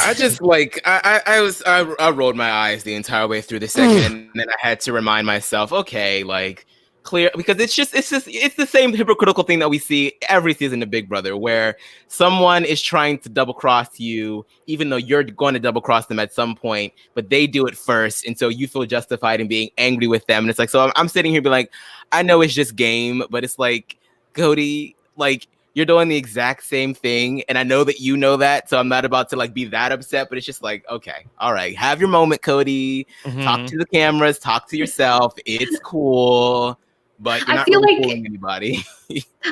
C: I just like I rolled my eyes the entire way through the segment, and then I had to remind myself, okay, like clear, because it's the same hypocritical thing that we see every season of Big Brother, where someone is trying to double cross you, even though you're going to double cross them at some point, but they do it first, and so you feel justified in being angry with them, and it's like, so I'm sitting here being like, I know it's just game, but it's like, Cody, like, you're doing the exact same thing, and I know that you know that, so I'm not about to like be that upset, but it's just like, okay, all right, have your moment, Cody. Talk to the cameras, talk to yourself. It's cool, but you're not really fooling anybody.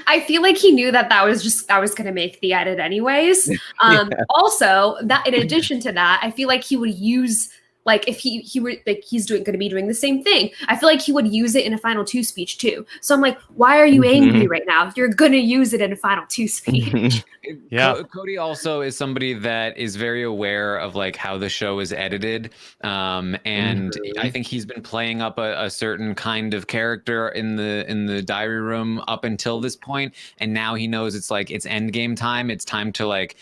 D: I feel like he knew that I was going to make the edit anyways. Also, that in addition to that, I feel like he would use, like if he were like he's going to be doing the same thing. I feel like he would use it in a final 2 speech too. So I'm like, why are you angry right now? You're going to use it in a final 2 speech.
A: Yeah.
B: Cody also is somebody that is very aware of like how the show is edited. And I think he's been playing up a certain kind of character in the diary room up until this point. And now he knows it's like, it's end game time. It's time to like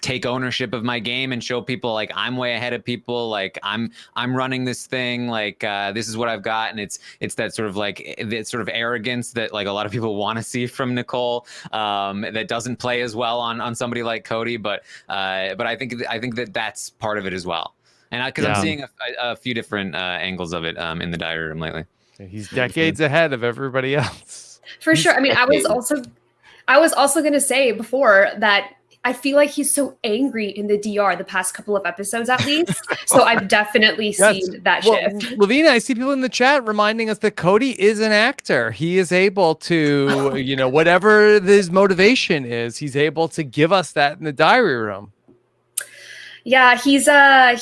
B: take ownership of my game and show people like I'm way ahead of people, like I'm running this thing, like this is what I've got. And it's that sort of like that sort of arrogance that like a lot of people want to see from Nicole, that doesn't play as well on somebody like Cody, but I think that that's part of it as well. And because I'm seeing a few different angles of it in the diary room lately.
A: He's decades ahead of everybody else.
D: For sure. I mean, I was also going to say before that I feel like he's so angry in the DR the past couple of episodes, at least. So I've definitely seen that shift.
A: Lavina, I see people in the chat reminding us that Cody is an actor. He is able to, you know, whatever his motivation is, he's able to give us that in the diary room.
D: Yeah, he's on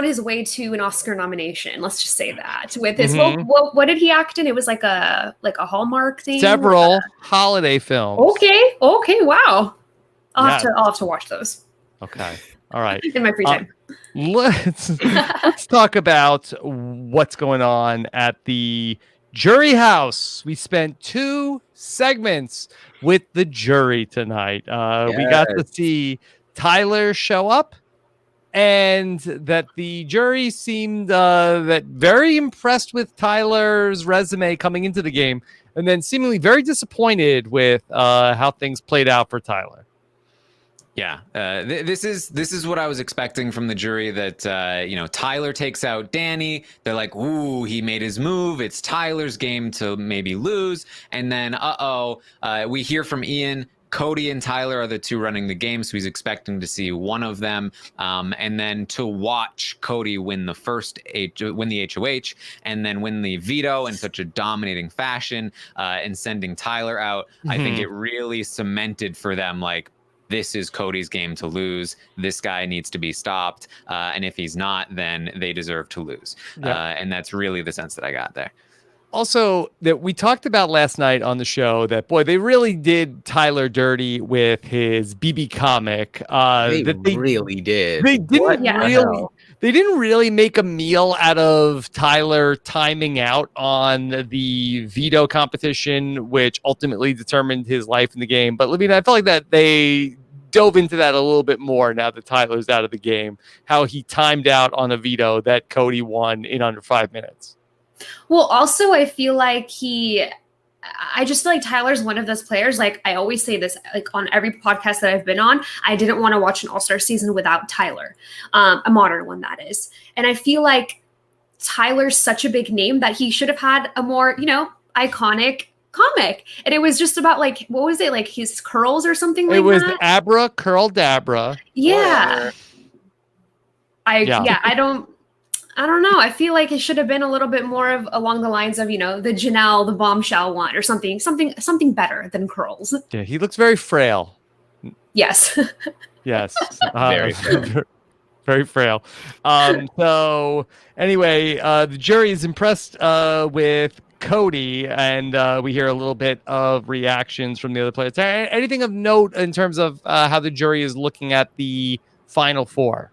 D: his way to an Oscar nomination. Let's just say that with his what did he act in? It was like a Hallmark thing.
A: Several holiday films.
D: Okay, wow. I'll have to watch those.
A: Okay. All right.
D: In my free time.
A: Let's talk about what's going on at the jury house. We spent 2 segments with the jury tonight. We got to see Tyler show up and that the jury seemed that very impressed with Tyler's resume coming into the game, and then seemingly very disappointed with how things played out for Tyler.
B: Yeah, this is what I was expecting from the jury. That Tyler takes out Danny. They're like, "Ooh, he made his move. It's Tyler's game to maybe lose." And then, we hear from Ian. Cody and Tyler are the two running the game, so he's expecting to see one of them, and then to watch Cody win the HOH, and then win the veto in such a dominating fashion, and sending Tyler out. I think it really cemented for them, like, this is Cody's game to lose. This guy needs to be stopped, and if he's not, then they deserve to lose. And that's really the sense that I got there.
A: Also, that we talked about last night on the show, that boy, they really did Tyler dirty with his BB comic.
C: They really did.
A: They didn't really make a meal out of Tyler timing out on the veto competition, which ultimately determined his life in the game. But Lavina, I felt like that they dove into that a little bit more now that Tyler's out of the game, how he timed out on a veto that Cody won in under 5 minutes.
D: Well, also, I feel like I just feel like Tyler's one of those players. Like, I always say this, like, on every podcast that I've been on, I didn't want to watch an All-Star season without Tyler, a modern one, that is. And I feel like Tyler's such a big name that he should have had a more, iconic comic. And it was just about, like, what was it? Like his curls or something like that? It was
A: Abra Curl Dabra.
D: Yeah. I don't know. I feel like it should have been a little bit more of along the lines of, the Janelle, the bombshell one, or something better than curls.
A: Yeah, he looks very frail.
D: Yes.
A: Yes.
C: Very frail.
A: Very frail. So anyway, the jury is impressed with Cody, and we hear a little bit of reactions from the other players. Anything of note in terms of how the jury is looking at the Final Four?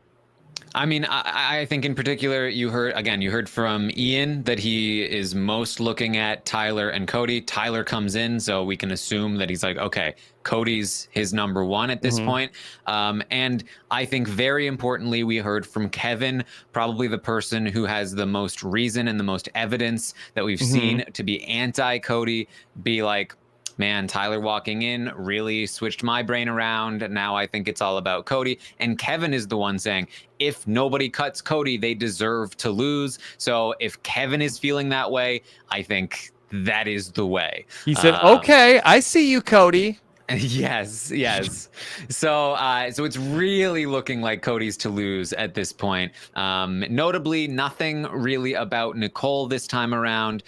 B: I mean, I think in particular, you heard from Ian that he is most looking at Tyler and Cody. Tyler comes in, so we can assume that he's like, okay, Cody's his number one at this point. And I think very importantly, we heard from Kevin, probably the person who has the most reason and the most evidence that we've seen to be anti-Cody, be like, man, Tyler walking in really switched my brain around. Now I think it's all about Cody. And Kevin is the one saying, if nobody cuts Cody, they deserve to lose. So if Kevin is feeling that way, I think that is the way.
A: He said, okay, I see you, Cody.
B: Yes. So it's really looking like Cody's to lose at this point. Notably, nothing really about Nicole this time around.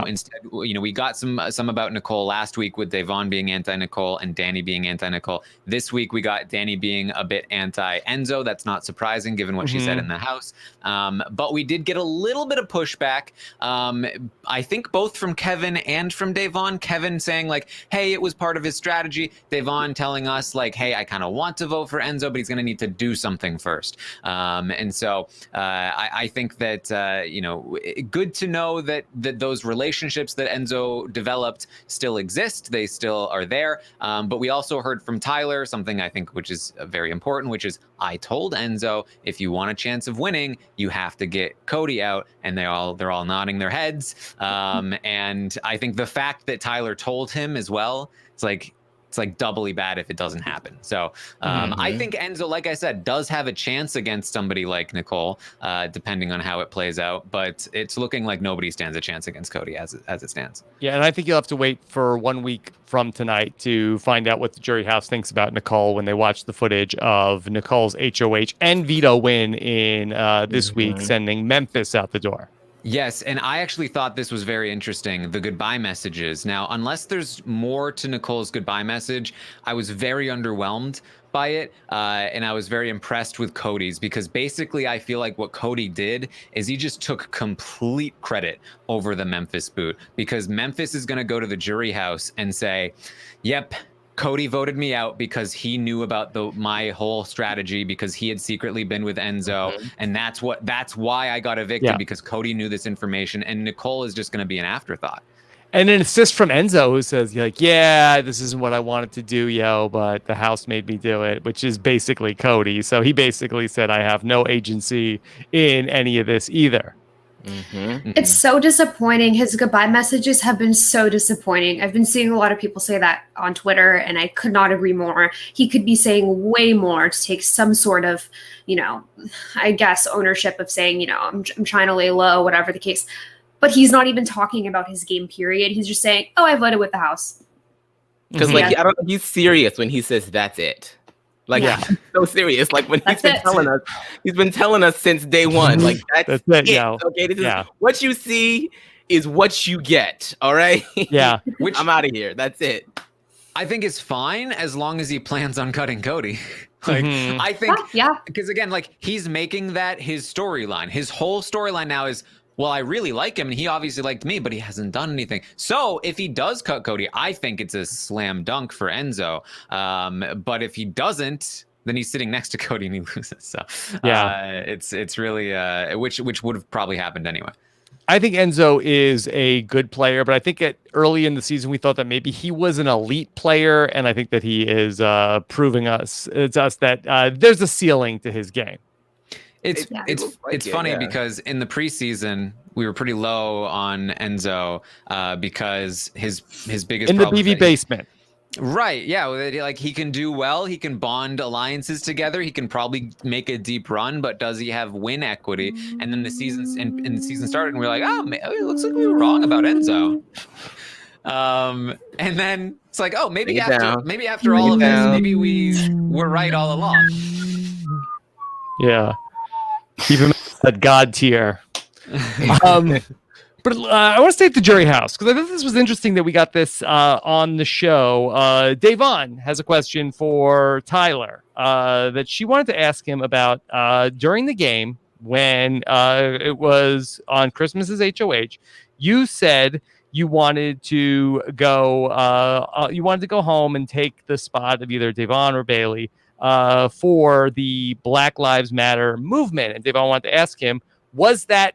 B: Instead, we got some about Nicole last week with Devon being anti-Nicole and Danny being anti-Nicole. This week, we got Danny being a bit anti-Enzo. That's not surprising given what she said in the house. But we did get a little bit of pushback. I think both from Kevin and from Devon. Kevin saying like, hey, it was part of his strategy. Devon telling us like, hey, I kind of want to vote for Enzo, but he's going to need to do something first. And so I think that, good to know that those relationships that Enzo developed still exist. They still are there. But we also heard from Tyler, something I think which is very important, which is I told Enzo, if you want a chance of winning, you have to get Cody out. And they're all nodding their heads. And I think the fact that Tyler told him as well, it's like doubly bad if it doesn't happen. So I think Enzo, like I said, does have a chance against somebody like Nicole, depending on how it plays out. But it's looking like nobody stands a chance against Cody as it stands.
A: Yeah, and I think you'll have to wait for 1 week from tonight to find out what the jury house thinks about Nicole when they watch the footage of Nicole's HOH and veto win in this week, sending Memphis out the door.
B: Yes, and I actually thought this was very interesting, the goodbye messages. Now, unless there's more to Nicole's goodbye message, I was very underwhelmed by it, and I was very impressed with Cody's, because basically I feel like what Cody did is he just took complete credit over the Memphis boot, because Memphis is going to go to the jury house and say, yep, Cody voted me out because he knew about my whole strategy, because he had secretly been with Enzo, and that's why I got evicted, because Cody knew this information, and Nicole is just going to be an afterthought.
A: And an assist from Enzo, who says, like, yeah, this isn't what I wanted to do, yo, but the house made me do it, which is basically Cody. So he basically said, I have no agency in any of this either.
D: It's so disappointing. His goodbye messages have been so disappointing. I've been seeing a lot of people say that on Twitter, and I could not agree more. He could be saying way more to take some sort of, I guess, ownership of saying, I'm trying to lay low, whatever the case. But he's not even talking about his game period. He's just saying, oh, I voted with the house.
C: Because he's serious when he says that's it. Like, he's so serious. Like when he's been telling us since day one. Like that's it. Yo. Okay, this is what you see is what you get. All right.
A: Yeah.
B: Which
C: I'm out of here. That's it.
B: I think is fine as long as he plans on cutting Cody. I think because again, like he's making that his storyline. His whole storyline now is, well, I really like him, and he obviously liked me, but he hasn't done anything. So if he does cut Cody, I think it's a slam dunk for Enzo. But if he doesn't, then he's sitting next to Cody and he loses. So it's really which would have probably happened anyway.
A: I think Enzo is a good player, but I think early in the season we thought that maybe he was an elite player, and I think that he is proving us that there's a ceiling to his game.
B: It's funny because in the preseason we were pretty low on Enzo because his biggest
A: in the BB basement.
B: Right, yeah, like he can do well, he can bond alliances together, he can probably make a deep run, but does he have win equity? And then the season started, and we're like, oh, man, it looks like we were wrong about Enzo. And then it's like, oh, maybe after all of this, maybe we were right all along.
A: Yeah. Keep him at God tier. But I want to stay at the jury house because I thought this was interesting that we got this on the show. Davon has a question for Tyler that she wanted to ask him about during the game when it was on Christmas's HOH. You said you wanted to go home and take the spot of either Davon or Bailey for the Black Lives Matter movement. And Davon wanted to ask him, was that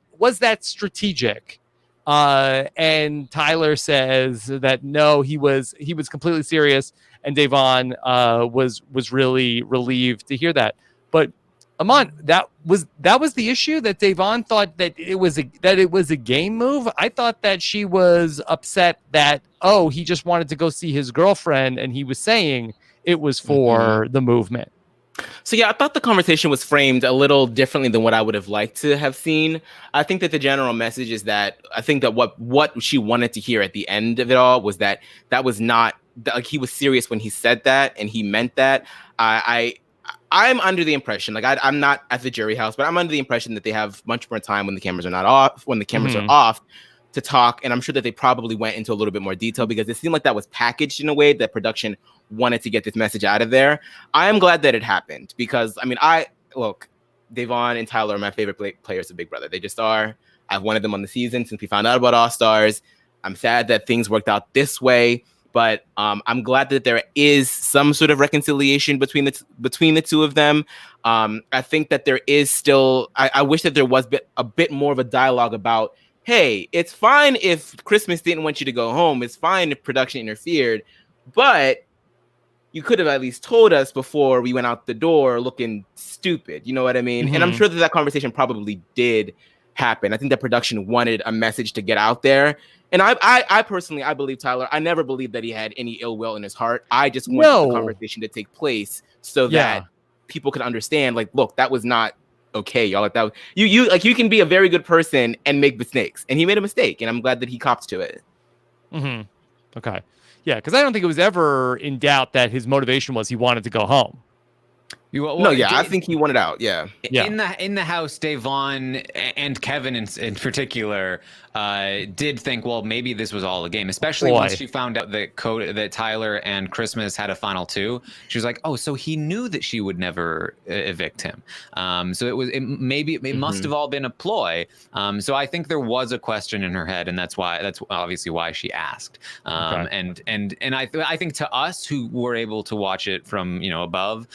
A: strategic? And Tyler says that no, he was completely serious, and Davon was really relieved to hear that. But Aman, that was the issue, that Davon thought that it was a game move. I thought that she was upset that he just wanted to go see his girlfriend, and he was saying it was for the movement.
C: So yeah, I thought the conversation was framed a little differently than what I would have liked to have seen. I think that the general message is that I think that what she wanted to hear at the end of it all was that was not like he was serious when he said that and he meant that. I'm under the impression, like I'm not at the jury house, but I'm under the impression that they have much more time when the cameras are not off, when the cameras are off, to talk. And I'm sure that they probably went into a little bit more detail because it seemed like that was packaged in a way that production wanted to get this message out of there. I am glad that it happened because, I mean, look, Davon and Tyler are my favorite players of Big Brother. They just are. I've wanted them on the season since we found out about All Stars. I'm sad that things worked out this way, but I'm glad that there is some sort of reconciliation between the two of them. I think that there is still, I wish that there was a bit more of a dialogue about, hey, it's fine if Christmas didn't want you to go home. It's fine if production interfered, but you could have at least told us before we went out the door looking stupid. You know what I mean? And I'm sure that conversation probably did happen. I think that production wanted a message to get out there. And I personally, I believe Tyler, I never believed that he had any ill will in his heart. I just wanted the conversation to take place so that people could understand, like, look, that was not okay, y'all. Like, that was, you can be a very good person and make mistakes. And he made a mistake, and I'm glad that he copped to it.
A: Okay. Yeah, because I don't think it was ever in doubt that his motivation was he wanted to go home.
C: I think he wanted out. Yeah.
B: In the house, Davon and Kevin in particular did think, well, maybe this was all a game. Especially once she found out that Tyler and Christmas had a final two. She was like, oh, so he knew that she would never evict him. So it must have all been a ploy. So I think there was a question in her head, and that's obviously why she asked. And I think to us who were able to watch it from above,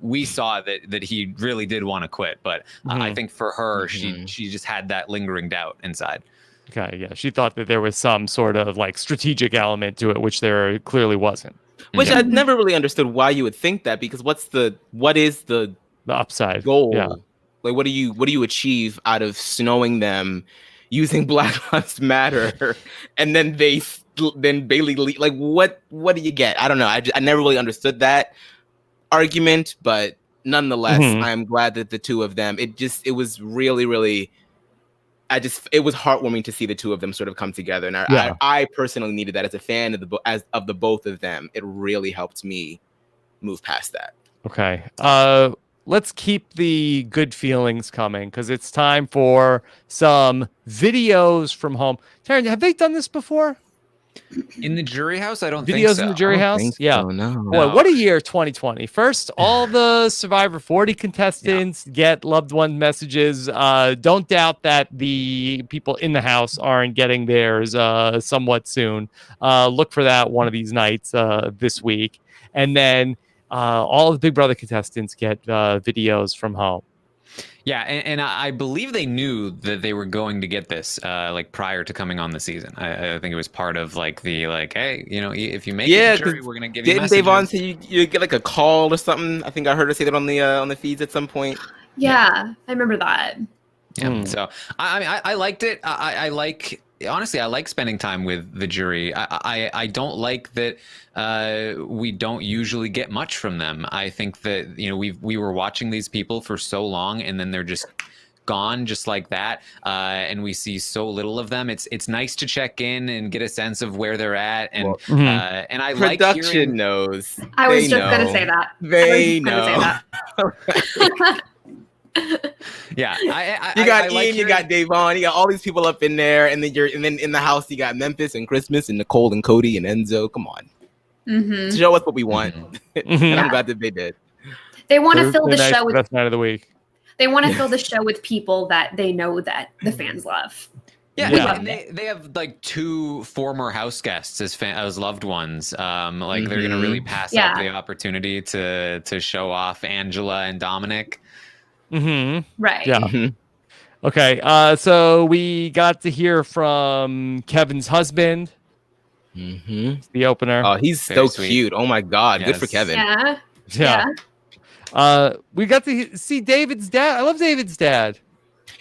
B: we saw that he really did want to quit, but I think for her, she just had that lingering doubt inside.
A: Okay, yeah. She thought that there was some sort of like strategic element to it, which there clearly wasn't.
C: Which
A: Yeah.
C: I never really understood why you would think that, because what is the
A: The upside
C: goal?
A: Yeah.
C: Like, what do you achieve out of snowing them using Black Lives Matter, and then Bailey like what do you get? I don't know. I never really understood that argument, but nonetheless, I am glad that the two of them. It was really, really. It was heartwarming to see the two of them sort of come together, and I personally needed that as a fan of the both of them. It really helped me move past that.
A: Okay. Let's keep the good feelings coming because it's time for some videos from home. Taryn, have they done this before?
B: In the jury house, I don't think
A: Videos
B: so.
A: in the jury house? Yeah.
C: No.
A: Boy, what a year 2020. First, all the Survivor 40 contestants get loved one messages. Don't doubt that the people in the house aren't getting theirs somewhat soon. Look for that one of these nights this week. And then all of the Big Brother contestants get videos from home.
B: Yeah, and I believe they knew that they were going to get this like prior to coming on the season. I think it was part of like the hey, if you make it to jury, we're gonna give you messages.
C: Didn't Davon say you get like a call or something? I think I heard her say that on the feeds at some point.
D: Yeah, I remember that.
B: Yeah, so I mean, I liked it. I like. Honestly, I like spending time with the jury. I don't like that we don't usually get much from them. I think that we were watching these people for so long, and then they're just gone just like that, and we see so little of them. It's nice to check in and get a sense of where they're at, and and I like
C: production knows.
D: I was just gonna say that.
C: They know.
B: Yeah,
C: you got
B: like
C: Ian, you got Davon, you got all these people up in there, and then in the house you got Memphis and Christmas and Nicole and Cody and Enzo. Come on, show us what we want, and I'm glad that they did.
D: They want to fill the show with
A: best night of the week.
D: They want to fill the show with people that they know that the fans love.
B: Yeah. And they have like two former house guests as loved ones. Like they're gonna really pass up the opportunity to show off Angela and Dominic.
D: Right.
A: Yeah. Okay. So we got to hear from Kevin's husband. The opener.
C: Oh, he's so cute. Oh my God. Good for Kevin.
D: Yeah.
A: We got to see David's dad. I love David's dad.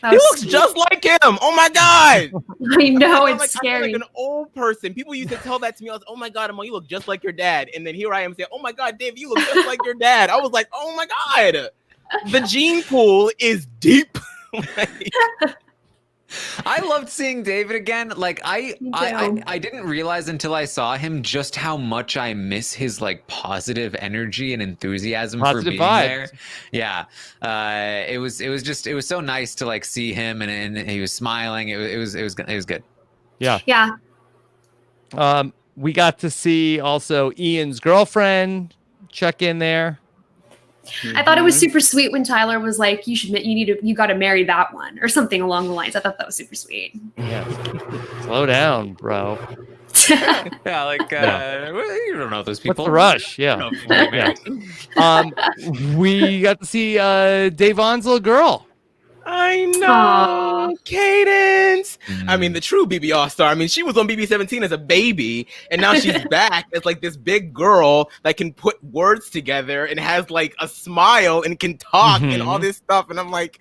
C: He looks just like him. Oh my God.
D: I know, it's
C: like,
D: scary.
C: I feel like an old person. People used to tell that to me. I was, oh my God, Amon, you look just like your dad. And then here I am saying, oh my God, Dave, you look just like your dad. I was like, oh my God. The gene pool is deep.
B: I loved seeing David again. Like I didn't realize until I saw him just how much I miss his like positive energy and enthusiasm for being there. Yeah, it was so nice to like see him and he was smiling. It was good.
A: Yeah.
D: Yeah.
A: We got to see also Ian's girlfriend check in there.
D: I thought it was super sweet when Tyler was like, you got to marry that one or something along the lines. I thought that was super sweet.
A: Yeah. Slow down, bro.
B: Yeah, like you don't know those people.
A: What's the rush? Yeah. We got to see Davon's little girl.
C: I know. Cadence. I mean, the true BB All-Star. I mean, she was on BB17 as a baby, and now she's back as like this big girl that can put words together and has like a smile and can talk and all this stuff. And I'm like,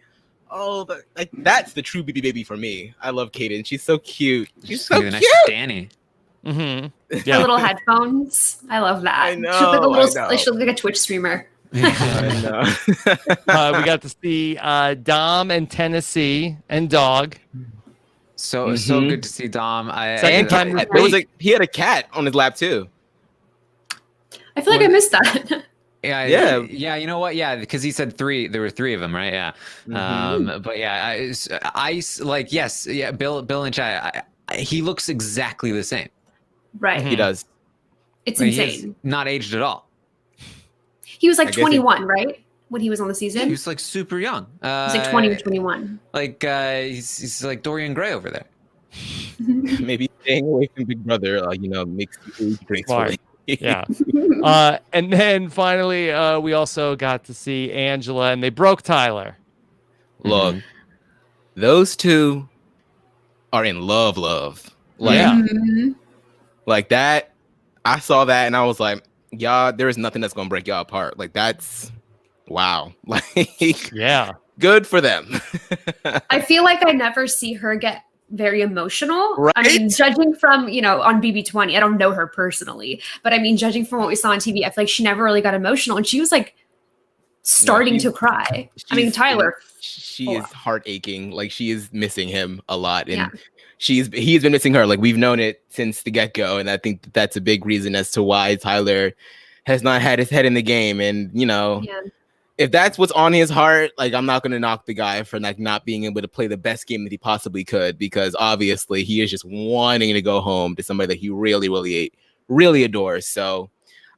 C: oh, that's the true BB baby for me. I love Cadence. She's so cute. She's so cute.
B: Nice Danny.
D: The little headphones. I love that.
C: I know.
D: She looked like a Twitch streamer.
C: I know.
A: We got to see Dom and Tennessee and Dog.
B: So good to see Dom.
C: He had a cat on his lap too.
D: I feel like I missed that.
B: Yeah. You know what? Yeah, because he said three. There were three of them, right? Yeah. But yeah, I like yes. Yeah. Bill and Chad. He looks exactly the same.
D: Right.
C: He does.
D: It's insane.
B: Not aged at all.
D: He was like 21, right? When he was on the season?
B: He was like super young.
D: He was like 20 or 21.
B: Like he's like Dorian Gray over there.
C: Maybe staying away from Big Brother, makes you age gracefully.
A: Yeah. And then finally, we also got to see Angela, and they broke Tyler.
C: Look, those two are in love. Like,
A: Yeah.
D: Mhm.
C: like that. I saw that and I was like, y'all, there is nothing that's gonna break y'all apart. Like that's wow. Like
A: Yeah.
C: good for them.
D: I feel like I never see her get very emotional.
C: Right?
D: I mean, judging from, on BB20, I don't know her personally, but I mean, judging from what we saw on TV, I feel like she never really got emotional and she was like starting to cry. I mean, Tyler.
C: She is heart aching. Like she is missing him a lot. And
D: Yeah.
C: he's been missing her. Like we've known it since the get-go. And I think that's a big reason as to why Tyler has not had his head in the game. And
D: Yeah.
C: if that's what's on his heart, like I'm not gonna knock the guy for like not being able to play the best game that he possibly could, because obviously he is just wanting to go home to somebody that he really adores. So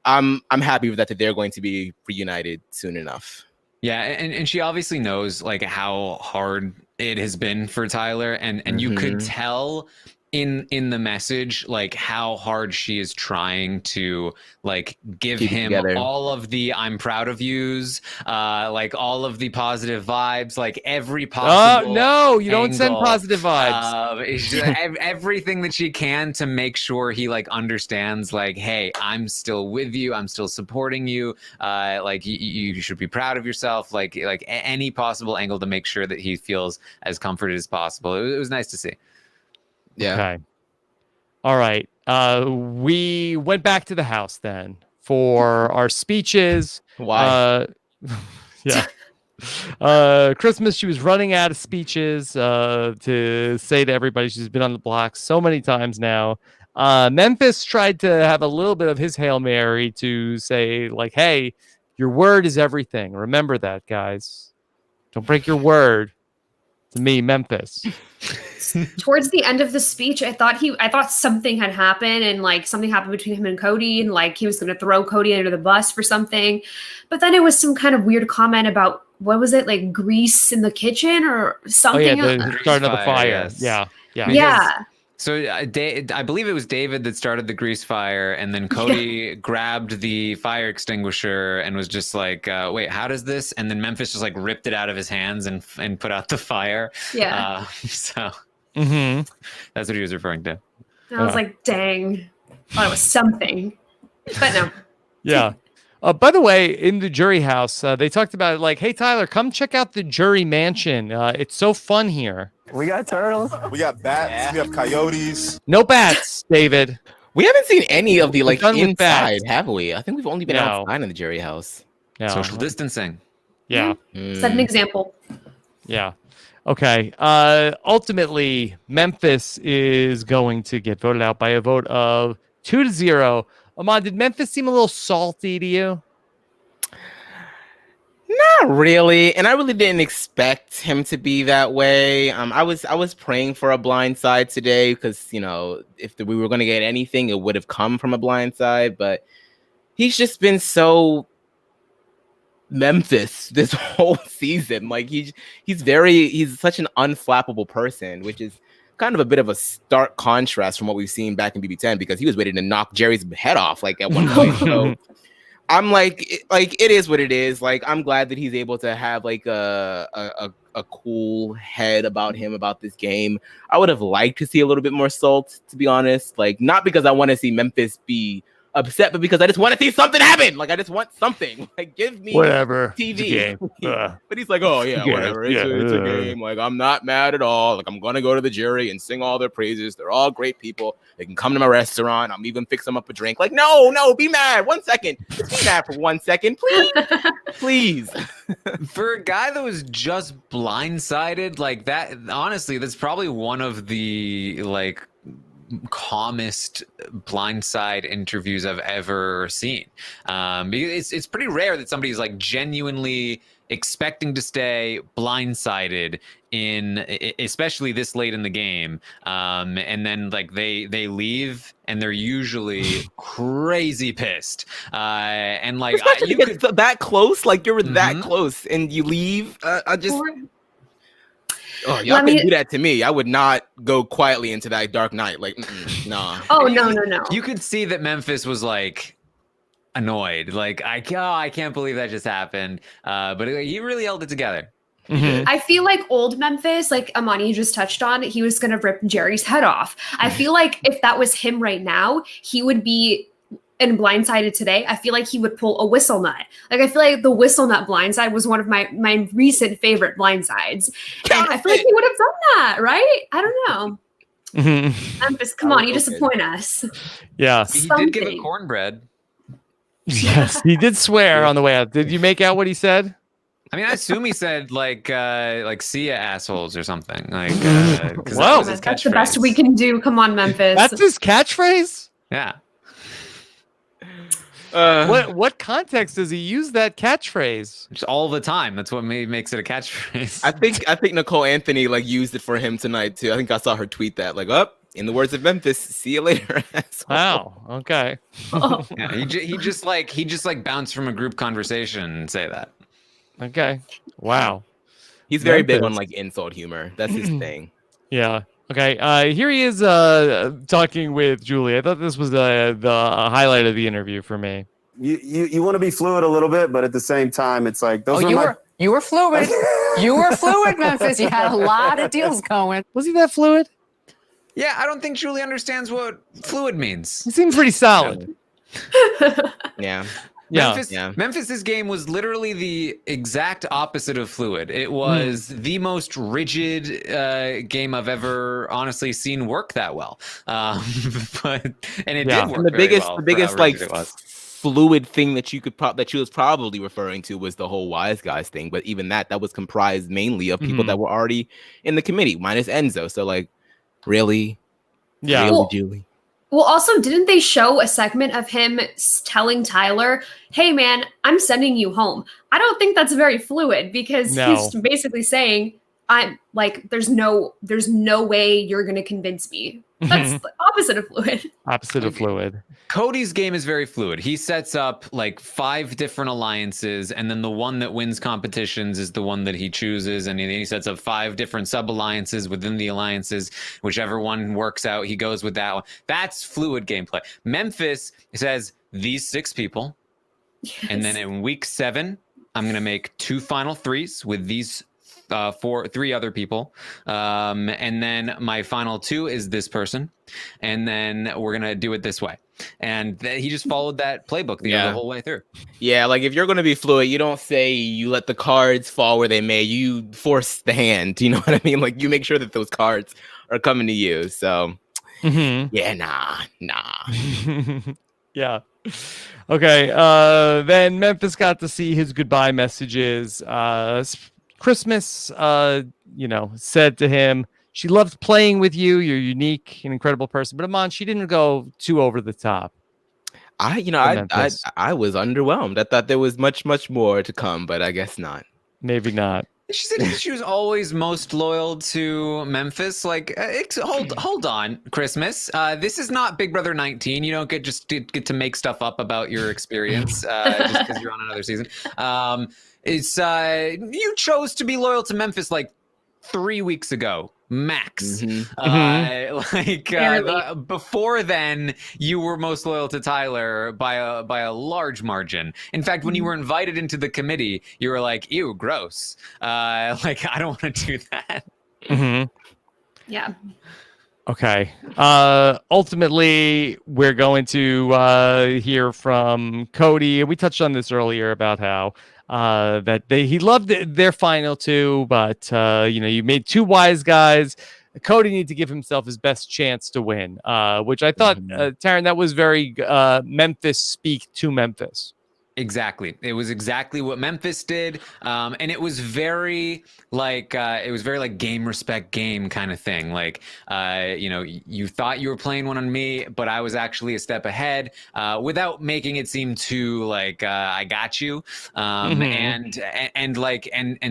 C: I'm happy with that they're going to be reunited soon enough.
B: Yeah, and she obviously knows like how hard it has been for Tyler, and you could tell in the message like how hard she is trying to like give
C: Keep it
B: him
C: together.
B: all of the I'm proud of yous, like all of the positive vibes, like every possible
A: No, you don't send
B: angle,
A: positive vibes.
B: it's just everything that she can to make sure he like understands like, hey, I'm still with you, I'm still supporting you, like you should be proud of yourself, like any possible angle to make sure that he feels as comforted as possible. It was nice to see.
C: Yeah.
A: Okay. All right. We went back to the house then for our speeches.
C: Why?
A: Yeah. Christmas, she was running out of speeches to say to everybody. She's been on the block so many times now. Memphis tried to have a little bit of his Hail Mary to say, like, hey, your word is everything. Remember that, guys. Don't break your word to me, Memphis.
D: Towards the end of the speech, I thought something had happened and like something happened between him and Cody and like he was going to throw Cody under the bus for something. But then it was some kind of weird comment about, what was it, like grease in the kitchen or something?
A: Oh, yeah, the starting of the fire.
B: Yes.
A: Yeah.
D: Yeah.
B: So I believe it was David that started the grease fire, and then Cody grabbed the fire extinguisher and was just like, wait, how does this? And then Memphis just like ripped it out of his hands and put out the fire.
D: Yeah.
B: So
A: Mm-hmm.
B: that's what he was referring to.
D: And I was like, dang, thought it was something. But no.
A: Yeah. By the way, in the jury house, they talked about like, hey, Tyler, come check out the jury mansion. It's so fun here.
J: We got turtles. We got bats. We have coyotes.
A: No bats, David.
C: We haven't seen any of the like
A: done with
C: inside,
A: bats.
C: have we? I think we've only been
A: No.
C: outside in the jury house.
A: Yeah.
B: Social distancing.
A: Yeah.
D: Set an example.
A: Yeah. Okay. Ultimately, Memphis is going to get voted out by a vote of 2-0. Amon, did Memphis seem a little salty to you?
C: Not really, and I really didn't expect him to be that way. I was praying for a blind side today because if we were going to get anything, it would have come from a blind side. But he's just been so Memphis this whole season. Like he's such an unflappable person, which is kind of a bit of a stark contrast from what we've seen back in BB10, because he was waiting to knock Jerry's head off like at one point. So I'm like it is what it is. Like I'm glad that he's able to have like a cool head about him about this game. I would have liked to see a little bit more salt, to be honest. Like not because I want to see Memphis be upset, but because I just want to see something happen. Like I just want something. Like give me
A: whatever
C: TV.
A: It's a game.
C: But he's like, oh yeah, whatever. It's a game. Like I'm not mad at all. Like I'm gonna go to the jury and sing all their praises. They're all great people. They can come to my restaurant. I'm even fix them up a drink. Like no, be mad. 1 second. Just be mad for 1 second, please, please.
B: For a guy that was just blindsided like that, honestly, that's probably one of the like calmest blindside interviews I've ever seen. Because it's pretty rare that somebody's like genuinely expecting to stay blindsided especially this late in the game, and then like they leave and they're usually crazy pissed, and like
C: you get that close, like you're that close and you leave. Oh, y'all can do that to me. I would not go quietly into that dark night. Like, nah.
D: Oh, no.
B: You could see that Memphis was like annoyed. Like, I can't believe that just happened. But he really held it together.
D: I feel like old Memphis, like Amani just touched on, he was going to rip Jerry's head off. I feel like if that was him right now, he would be in Blindsided today. I feel like he would pull a whistle nut. Like, I feel like the whistle nut blindside was one of my recent favorite blindsides. And I feel like he would have done that, right? I don't know. Memphis, come on, you disappoint us.
A: Yeah.
B: He did give it cornbread.
A: Yes, he did swear on the way out. Did you make out what he said?
B: I mean, I assume he said like "see ya, assholes" or something. Like,
A: whoa,
D: that's the best we can do. Come on, Memphis.
A: That's his catchphrase.
B: Yeah.
A: What context does he use that catchphrase?
B: Just all the time. That's what makes it a catchphrase.
C: I think Nicole Anthony like used it for him tonight too. I think I saw her tweet that like, "Up, in the words of Memphis, see you later."
A: Wow. Okay.
B: Yeah, he just like bounced from a group conversation and say that.
A: Okay. Wow.
C: He's very big on like insult humor. That's his thing.
A: Yeah. Okay. Here he is talking with Julie. I thought this was the highlight of the interview for me.
K: You want to be fluid a little bit, but at the same time, it's like those are
G: you were fluid. You were fluid, Memphis. You had a lot of deals going.
A: Was he that fluid?
B: Yeah, I don't think Julie understands what fluid means.
A: He seemed pretty solid.
C: Yeah.
B: Memphis's game was literally the exact opposite of fluid. It was the most rigid game I've ever honestly seen work that well. But it did work.
C: And the biggest like
B: it
C: fluid thing that you could that she was probably referring to was the whole wise guys thing. But even that was comprised mainly of people that were already in the committee, minus Enzo. So like, really, really, Julie.
D: Well, also, didn't they show a segment of him telling Tyler, "Hey, man, I'm sending you home"? I don't think that's very fluid because he's basically saying, "I'm like, there's no way you're going to convince me." That's the opposite of fluid.
A: Opposite of fluid.
B: Cody's game is very fluid. He sets up like 5 different alliances, and then the one that wins competitions is the one that he chooses. And he sets up 5 different sub-alliances within the alliances. Whichever one works out, he goes with that one. That's fluid gameplay. Memphis says these 6 people. Yes. And then in week 7, I'm going to make 2 final 3s with these 3 other people, and then my final 2 is this person, and then we're gonna do it this way. And he just followed that playbook the whole way through.
C: Yeah, like if you're gonna be fluid, you don't say you let the cards fall where they may. You force the hand. You know what I mean? Like you make sure that those cards are coming to you. So yeah, nah.
A: Yeah. Okay. Then Memphis got to see his goodbye messages. Christmas, said to him, she loved playing with you. You're unique, an incredible person. But Amon, she didn't go too over the top.
C: I was underwhelmed. I thought there was much, much more to come, but I guess not.
A: Maybe not.
B: She said she was always most loyal to Memphis. Like, hold on, Christmas. This is not Big Brother 19. You don't get to make stuff up about your experience just because you're on another season. It's you chose to be loyal to Memphis like 3 weeks ago, max. Before then, you were most loyal to Tyler by a large margin. In fact, when you were invited into the committee, you were like, "Ew, gross." Like I don't want to do that.
D: Yeah.
A: Okay. Ultimately, we're going to hear from Cody. We touched on this earlier about how that he loved their final 2, but you made 2 wise guys. Cody needs to give himself his best chance to win, which I thought, Taryn, that was very Memphis speak to Memphis.
B: Exactly. It was exactly what Memphis did. And it was very like game respect game kind of thing. Like, you thought you were playing one on me, but I was actually a step ahead, without making it seem too like, I got you. And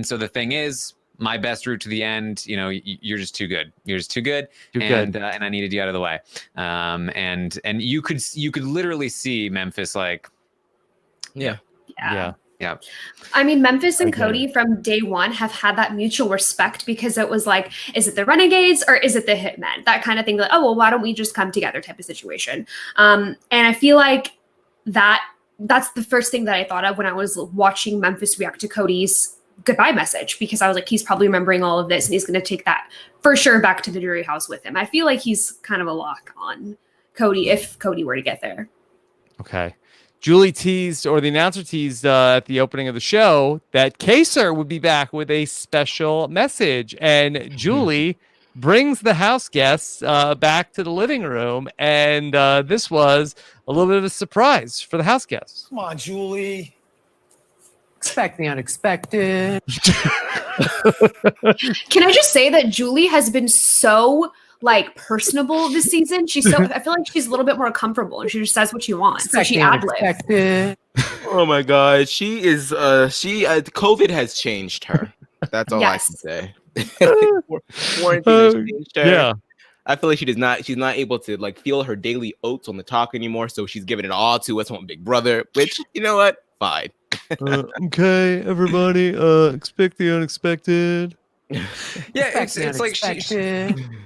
B: so the thing is, my best route to the end, you're just too good. You're just too good. And I needed you out of the way. And you could literally see Memphis like,
A: Yeah.
D: I mean, Memphis and Cody from day one have had that mutual respect because it was like, is it the Renegades or is it the Hitmen? That kind of thing. Like, oh, well, why don't we just come together type of situation. And I feel like that's the first thing that I thought of when I was watching Memphis react to Cody's goodbye message, because I was like, he's probably remembering all of this and he's going to take that for sure back to the jury house with him. I feel like he's kind of a lock on Cody if Cody were to get there.
A: Okay. Julie teased, or the announcer teased at the opening of the show, that Kaysar would be back with a special message. And Julie brings the house guests back to the living room. And this was a little bit of a surprise for the house guests.
I: Come on, Julie.
G: Expect the unexpected.
D: Can I just say that Julie has been so like personable this season? She's so, I feel like she's a little bit more comfortable and she just says what she wants. So she ad-libs.
C: Oh my God. She is, COVID has changed her. That's all I can say. Quarantine has changed her.
A: Yeah.
C: I feel like she's not able to like feel her daily oats on the talk anymore. So she's giving it all to us on Big Brother, which, you know what? Fine.
A: Okay, everybody, expect the unexpected.
B: Yeah, it's like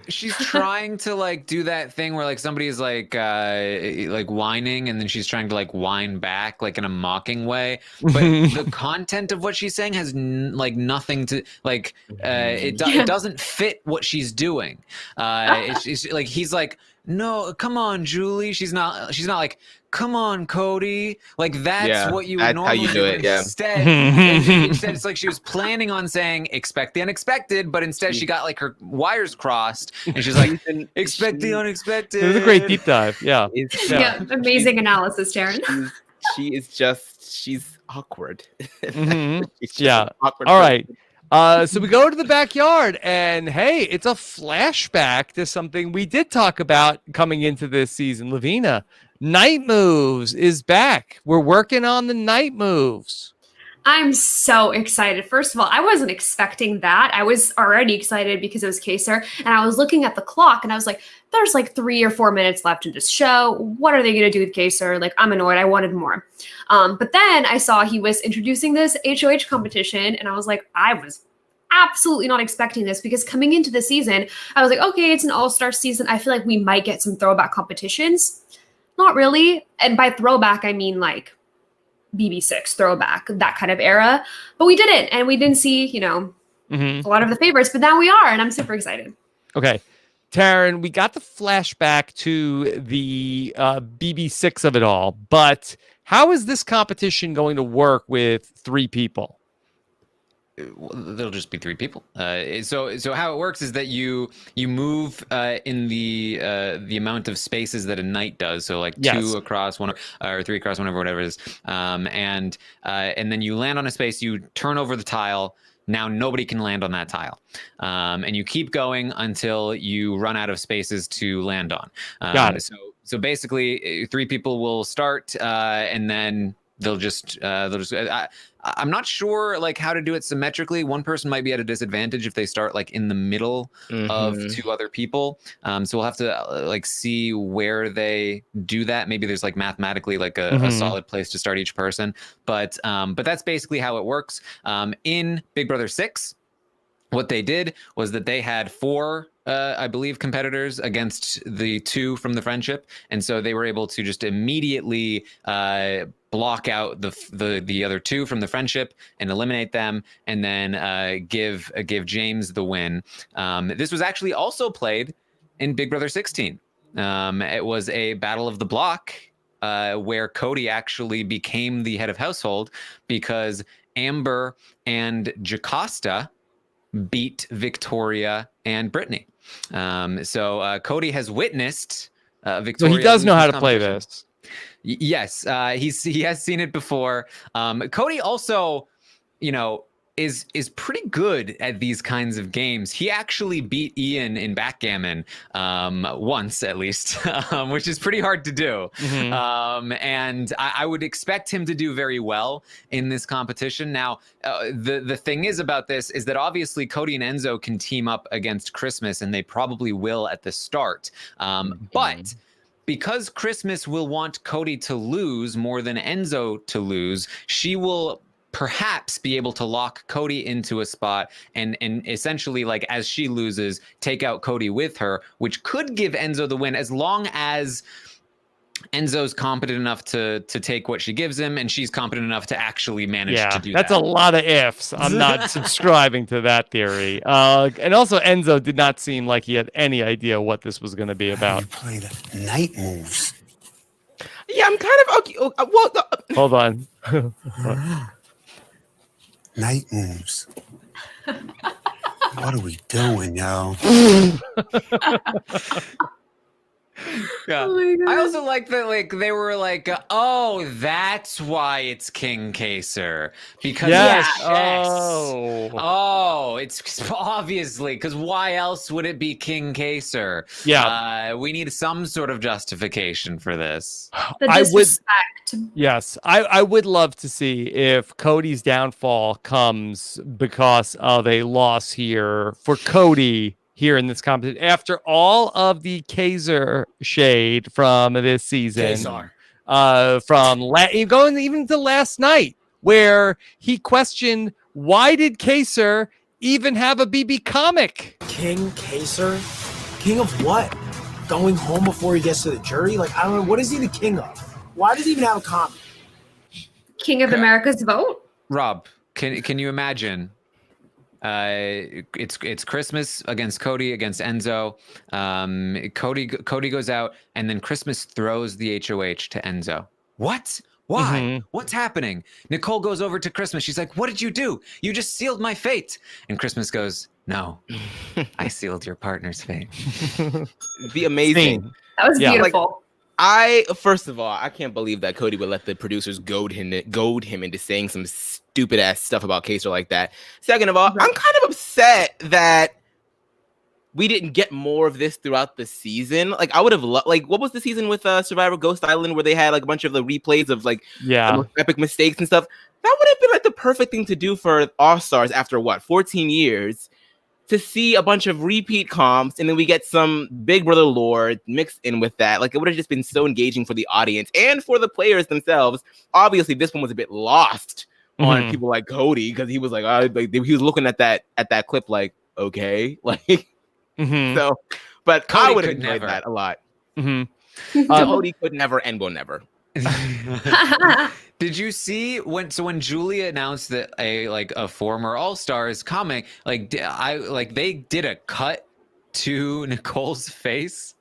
B: she's trying to like do that thing where like somebody is like whining, and then she's trying to like whine back like in a mocking way, but the content of what she's saying has like nothing to like it doesn't fit what she's doing. It's like he's like, no, come on, Julie. She's not like, come on, Cody. Like that's what you would normally
C: how you do it. Yeah.
B: Instead, it's like she was planning on saying expect the unexpected, but instead she got like her wires crossed, and she's like, expect the unexpected.
A: It was a great deep dive. Yeah.
D: Yeah. Amazing analysis, Taryn.
C: She's awkward.
A: Yeah.
C: Awkward
A: All right. So we go to the backyard, and hey, it's a flashback to something we did talk about coming into this season. Lavina, Night Moves is back. We're working on the night moves.
D: I'm so excited. First of all, I wasn't expecting that. I was already excited because it was Kaysar, and I was looking at the clock and I was like, there's like 3 or 4 minutes left in this show. What are they going to do with Kaysar? Like, I'm annoyed. I wanted more. But then I saw he was introducing this HOH competition, and I was like, I was absolutely not expecting this, because coming into the season, I was like, okay, it's an all-star season. I feel like we might get some throwback competitions. Not really. And by throwback, I mean like BB6 throwback, that kind of era. But we didn't. And we didn't see, you know, a lot of the favorites. But now we are. And I'm super excited.
A: Okay. Taryn, we got the flashback to the BB6 of it all. But how is this competition going to work with 3 people?
B: There'll just be 3 people. So how it works is that you move in the amount of spaces that a knight does. So like 2 across one or 3 across whatever it is. And then you land on a space. You turn over the tile. Now nobody can land on that tile, and you keep going until you run out of spaces to land on.
A: Got it.
B: So basically, 3 people will start, and then they'll just I'm not sure like how to do it symmetrically. One person might be at a disadvantage if they start like in the middle of 2 other people. So we'll have to like see where they do that. Maybe there's like mathematically like a solid place to start each person. But that's basically how it works. In Big Brother 6, what they did was that they had 4 I believe competitors against the 2 from the friendship, and so they were able to just immediately block out the other 2 from the friendship and eliminate them, and then give James the win. This was actually also played in Big Brother 16. It was a battle of the block where Cody actually became the head of household because Amber and Jocasta beat Victoria and Brittany. So Cody has witnessed Victoria.
A: So he does know how to play this.
B: Yes, he has seen it before. Cody also, you know, is pretty good at these kinds of games. He actually beat Ian in backgammon once at least, which is pretty hard to do. And I would expect him to do very well in this competition. Now, the thing is about this is that obviously Cody and Enzo can team up against Christmas, and they probably will at the start. But because Christmas will want Cody to lose more than Enzo to lose, she will perhaps be able to lock Cody into a spot and essentially, like, as she loses, take out Cody with her, which could give Enzo the win as long as Enzo's competent enough to take what she gives him, and she's competent enough to actually manage to do
A: that's
B: that.
A: a lot of ifs. I'm not subscribing to that theory. And also, Enzo did not seem like he had any idea what this was going to be about.
H: You play the night moves.
C: Yeah, I'm kind of okay.
A: Hold on.
H: Night moves. What are we doing, yo?
B: Yeah. I also like that, like they were like, oh, that's why it's King Kaysar, because it's obviously because why else would it be King Kaysar?
A: Yeah,
B: we need some sort of justification for this.
D: The disrespect.
A: Yes, I would love to see if Cody's downfall comes because of a loss here for Cody here in this competition. After all of the Kaysar shade from this season, going even to last night, where he questioned why did Kaysar even have a BB comic?
L: King Kaysar? King of what? Going home before he gets to the jury? Like, I don't know. What is he the king of? Why does he even have a comic?
D: King of America's vote?
B: Rob, can you imagine? It's Christmas against Cody against Enzo. Cody goes out, and then Christmas throws the HOH to Enzo. What? Why?
A: Mm-hmm.
B: What's happening? Nicole goes over to Christmas. She's like, "What did you do? You just sealed my fate." And Christmas goes, "No, I sealed your partner's fate."
C: It'd be amazing.
D: That was beautiful.
C: First of all, I can't believe that Cody would let the producers goad him into saying some stupid ass stuff about Kaysar like that. Second of all, I'm kind of upset that we didn't get more of this throughout the season. Like, I would have what was the season with Survivor Ghost Island where they had like a bunch of the replays of like the most epic mistakes and stuff? That would have been like the perfect thing to do for All Stars after 14 years. To see a bunch of repeat comps, and then we get some Big Brother lore mixed in with that. Like, it would have just been so engaging for the audience and for the players themselves. Obviously, this one was a bit lost on people like Cody, because he was like, he was looking at that clip like, okay, like, so. But Cody I would have enjoyed that a lot. Cody could never and will never.
B: Did you see when Julia announced that a former All-Star is coming, they did a cut to Nicole's face,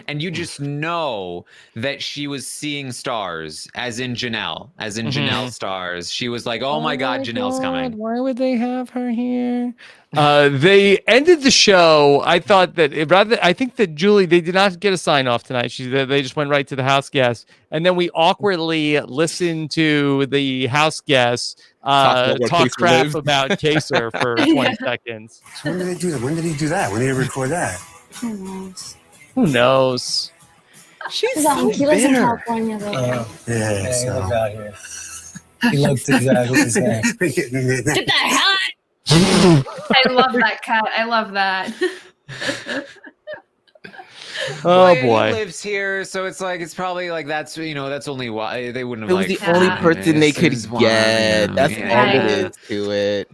B: and you just know that she was seeing stars, as in Janelle stars. She was like, oh my God, Janelle's coming.
A: Why would they have her here? They ended the show. I thought that I think that Julie, they did not get a sign off tonight. They just went right to the house guest. And then we awkwardly listened to the house guest talk crap about Kaysar for 20 seconds.
H: So when did they do that? When did he do that? When did he record that?
A: Who knows?
C: She's
M: so he lives in California, though.
H: He lives
L: out here. He looks exactly the same.
M: Get the hell out!
D: I love that cat. I love that.
A: Oh
B: He
A: boy,
B: lives here, so it's probably like that's only why they wouldn't have.
C: It was the only person they could get. That's all it is to it.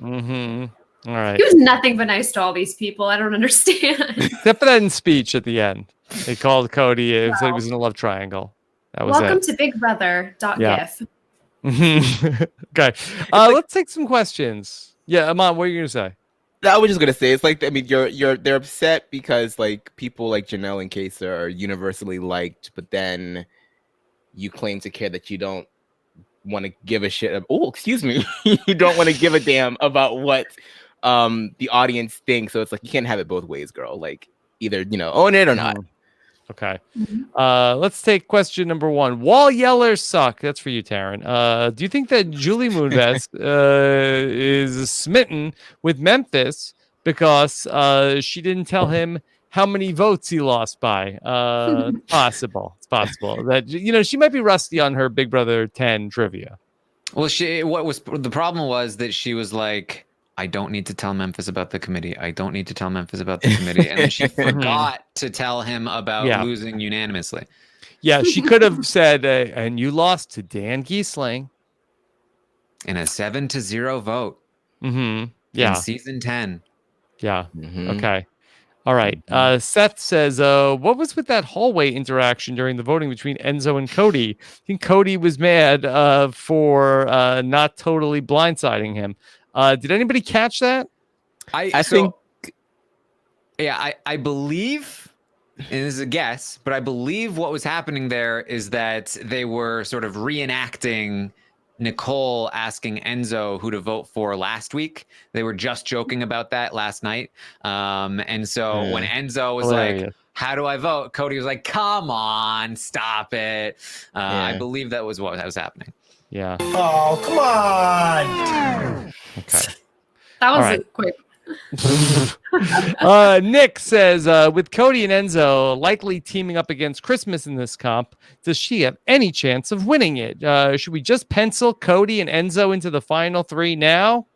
A: All right.
D: He was nothing but nice to all these people. I don't understand.
A: Except for that in speech at the end. They called Cody. It said he was in a love triangle. That was
D: Welcome
A: it.
D: to Big Brother.
A: Yeah.
D: GIF.
A: Okay. Let's take some questions. Yeah, Amon, what are you gonna say?
C: I was just gonna say, it's like, I mean, they're upset because like people like Janelle and Kaysar are universally liked, but then you claim to care that you don't want to give a shit. Oh, excuse me, you don't want to give a damn about what the audience thinks. So it's like you can't have it both ways, girl. Like either own it or not.
A: Okay. Let's take question number 1. Wall yellers suck. That's for you, Taryn. Do you think that Julie Moonves is smitten with Memphis because she didn't tell him how many votes he lost by? Possible. It's possible that she might be rusty on her Big Brother 10 trivia.
B: Well, the problem was that she was like, I don't need to tell Memphis about the committee. I don't need to tell Memphis about the committee. And then she forgot to tell him about losing unanimously.
A: Yeah, she could have said, and you lost to Dan Giesling.
B: In a 7-0 vote.
A: Yeah.
B: In season 10.
A: Yeah. Okay. All right. Seth says, what was with that hallway interaction during the voting between Enzo and Cody? I think Cody was mad for not totally blindsiding him. Did anybody catch that?
C: I think.
B: Yeah, I believe, and this is a guess, but I believe what was happening there is that they were sort of reenacting Nicole asking Enzo who to vote for last week. They were just joking about that last night. And so when Enzo was like, how do I vote? Cody was like, come on, stop it. I believe that was what was happening.
A: Yeah.
L: Oh, come on.
A: Okay.
D: That was
A: right.
D: quick.
A: Nick says, with Cody and Enzo likely teaming up against Christmas in this comp, does she have any chance of winning it? Should we just pencil Cody and Enzo into the final 3 now?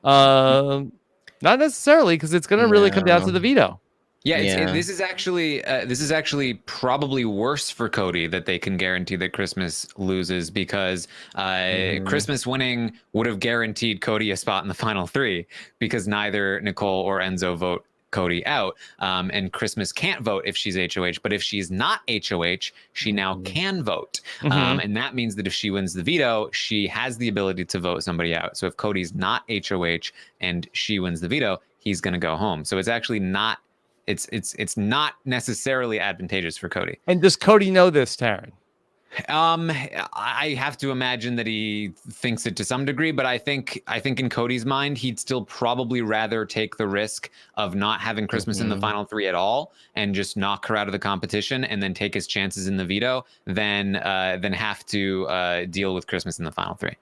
A: Not necessarily, because it's going to really come down to the veto.
B: Yeah, this is actually probably worse for Cody that they can guarantee that Christmas loses, because Christmas winning would have guaranteed Cody a spot in the final 3, because neither Nicole or Enzo vote Cody out, and Christmas can't vote if she's HOH. But if she's not HOH, she now can vote, and that means that if she wins the veto, she has the ability to vote somebody out. So if Cody's not HOH and she wins the veto, he's going to go home. So it's actually not. It's not necessarily advantageous for Cody.
A: And does Cody know this, Taryn?
B: I have to imagine that he thinks it to some degree, but I think in Cody's mind, he'd still probably rather take the risk of not having Christmas in the final 3 at all and just knock her out of the competition and then take his chances in the veto than have to deal with Christmas in the final 3.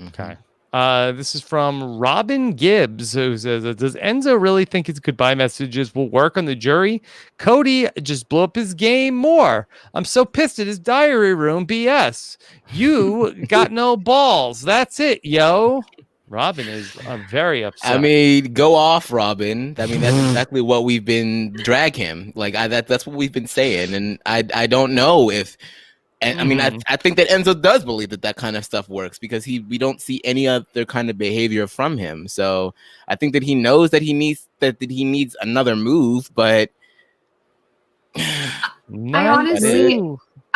A: Okay. This is from Robin Gibbs, who says, does Enzo really think his goodbye messages will work on the jury? Cody just blew up his game more. I'm so pissed at his diary room BS. You got no balls. That's it, yo. Robin is very upset.
C: I mean, go off, Robin. I mean, that's exactly what we've been drag him. Like that's what we've been saying. And I don't know if. And I mean, I think that Enzo does believe that kind of stuff works, because we don't see any other kind of behavior from him. So I think that he knows that he needs another move, but
D: I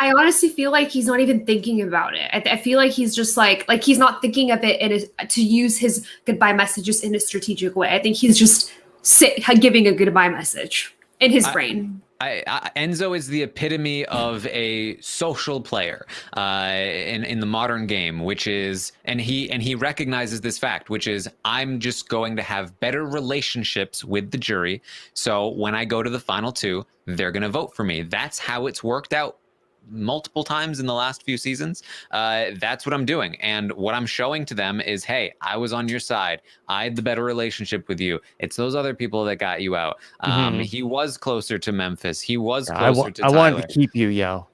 D: honestly feel like he's not even thinking about it. I feel like he's just like he's not thinking of it to use his goodbye messages in a strategic way. I think he's just giving a goodbye message in his brain.
B: Enzo is the epitome of a social player in the modern game, which is, and he recognizes this fact, which is, I'm just going to have better relationships with the jury. So when I go to the final 2, they're going to vote for me. That's how it's worked out multiple times in the last few seasons. That's what I'm doing. And what I'm showing to them is, hey, I was on your side. I had the better relationship with you. It's those other people that got you out. He was closer to Memphis. He was closer to Tyler.
A: I wanted to keep you, yo.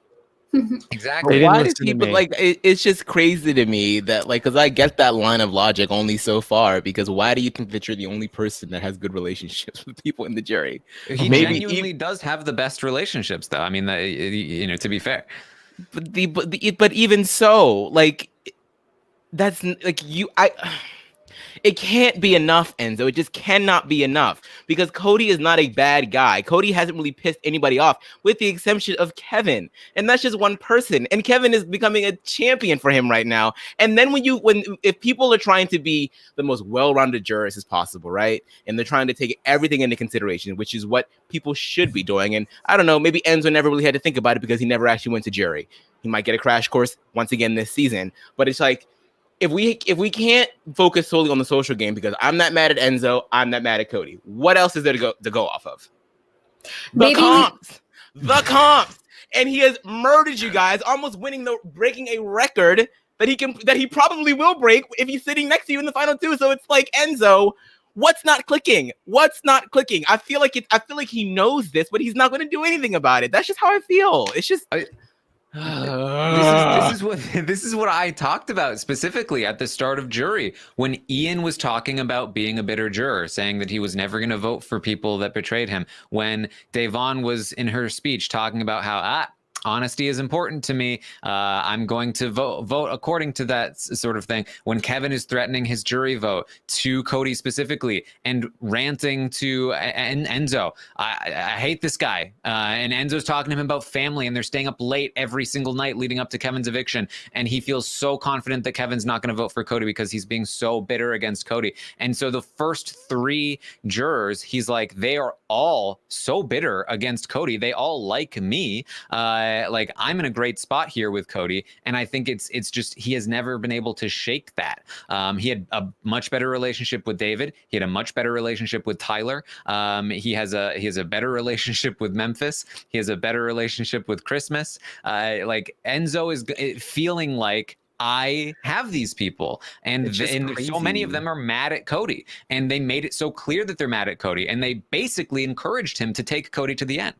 B: Exactly.
C: Why do people it's just crazy to me that because I get that line of logic only so far, because why do you think that you're the only person that has good relationships with people in the jury?
B: He genuinely does have the best relationships, though. I mean, to be fair,
C: but even so, that's it can't be enough, Enzo. It just cannot be enough, because Cody is not a bad guy. Cody hasn't really pissed anybody off, with the exception of Kevin. And that's just one person. And Kevin is becoming a champion for him right now. And then if people are trying to be the most well-rounded jurors as possible, right? And they're trying to take everything into consideration, which is what people should be doing. And I don't know, maybe Enzo never really had to think about it because he never actually went to jury. He might get a crash course once again this season. But it's like, if we can't focus solely on the social game, because I'm not mad at Enzo, I'm not mad at Cody, what else is there to go off of? The comps, and he has murdered you guys, almost breaking a record that he probably will break if he's sitting next to you in the final 2. So it's like, Enzo, what's not clicking? I feel like he knows this, but he's not going to do anything about it. That's just how I feel. It's just.
B: This is what I talked about specifically at the start of jury, when Ian was talking about being a bitter juror, saying that he was never going to vote for people that betrayed him. When Devon was in her speech talking about how honesty is important to me. I'm going to vote according to that sort of thing. When Kevin is threatening his jury vote to Cody specifically and ranting to Enzo, I hate this guy. And Enzo's talking to him about family, and they're staying up late every single night leading up to Kevin's eviction. And he feels so confident that Kevin's not going to vote for Cody because he's being so bitter against Cody. And so the first 3 jurors, he's like, they are all so bitter against Cody. They all like me. Like, I'm in a great spot here with Cody, and I think it's just he has never been able to shake that. He had a much better relationship with David. He had a much better relationship with Tyler. He has a better relationship with Memphis. He has a better relationship with Christmas. Like, Enzo is feeling like, I have these people, and so many of them are mad at Cody, and they made it so clear that they're mad at Cody, and they basically encouraged him to take Cody to the end.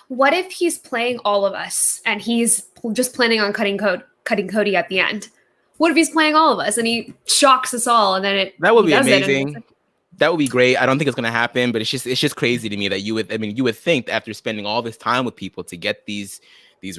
D: What if he's playing all of us and he's just planning on cutting Cody at the end? What if he's playing all of us and he shocks us all, and then
C: that would be amazing. That would be great. I don't think it's going to happen, but it's just crazy to me that you would think that after spending all this time with people to get these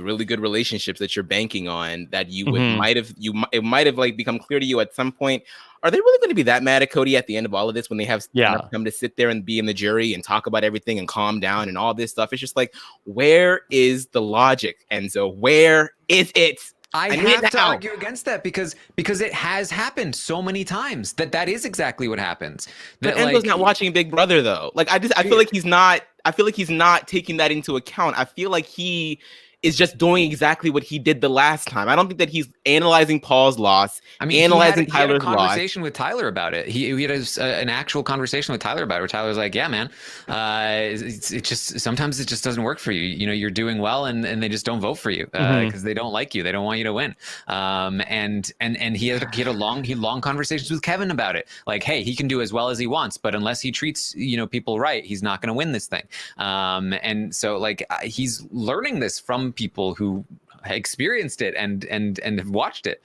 C: really good relationships that you're banking on, that you would it might have like become clear to you at some point. Are they really going to be that mad at Cody at the end of all of this when they have come to sit there and be in the jury and talk about everything and calm down and all this stuff? It's just like, where is the logic, Enzo? Where is it?
B: I have to argue against that because it has happened so many times that is exactly what happens.
C: But Enzo's not watching Big Brother though. Like, I feel like he's not. I feel like he's not taking that into account. I feel like he is just doing exactly what he did the last time. I don't think that he's analyzing Paul's loss. I mean, analyzing Tyler's loss.
B: He had a conversation with Tyler about it. He had an actual conversation with Tyler about it, where Tyler's like, yeah, man, it just sometimes it just doesn't work for you. You know, you're doing well, and they just don't vote for you because they don't like you. They don't want you to win. And he had long conversations with Kevin about it. Like, hey, he can do as well as he wants, but unless he treats people right, he's not going to win this thing. And so like he's learning this from people who experienced it and have watched it.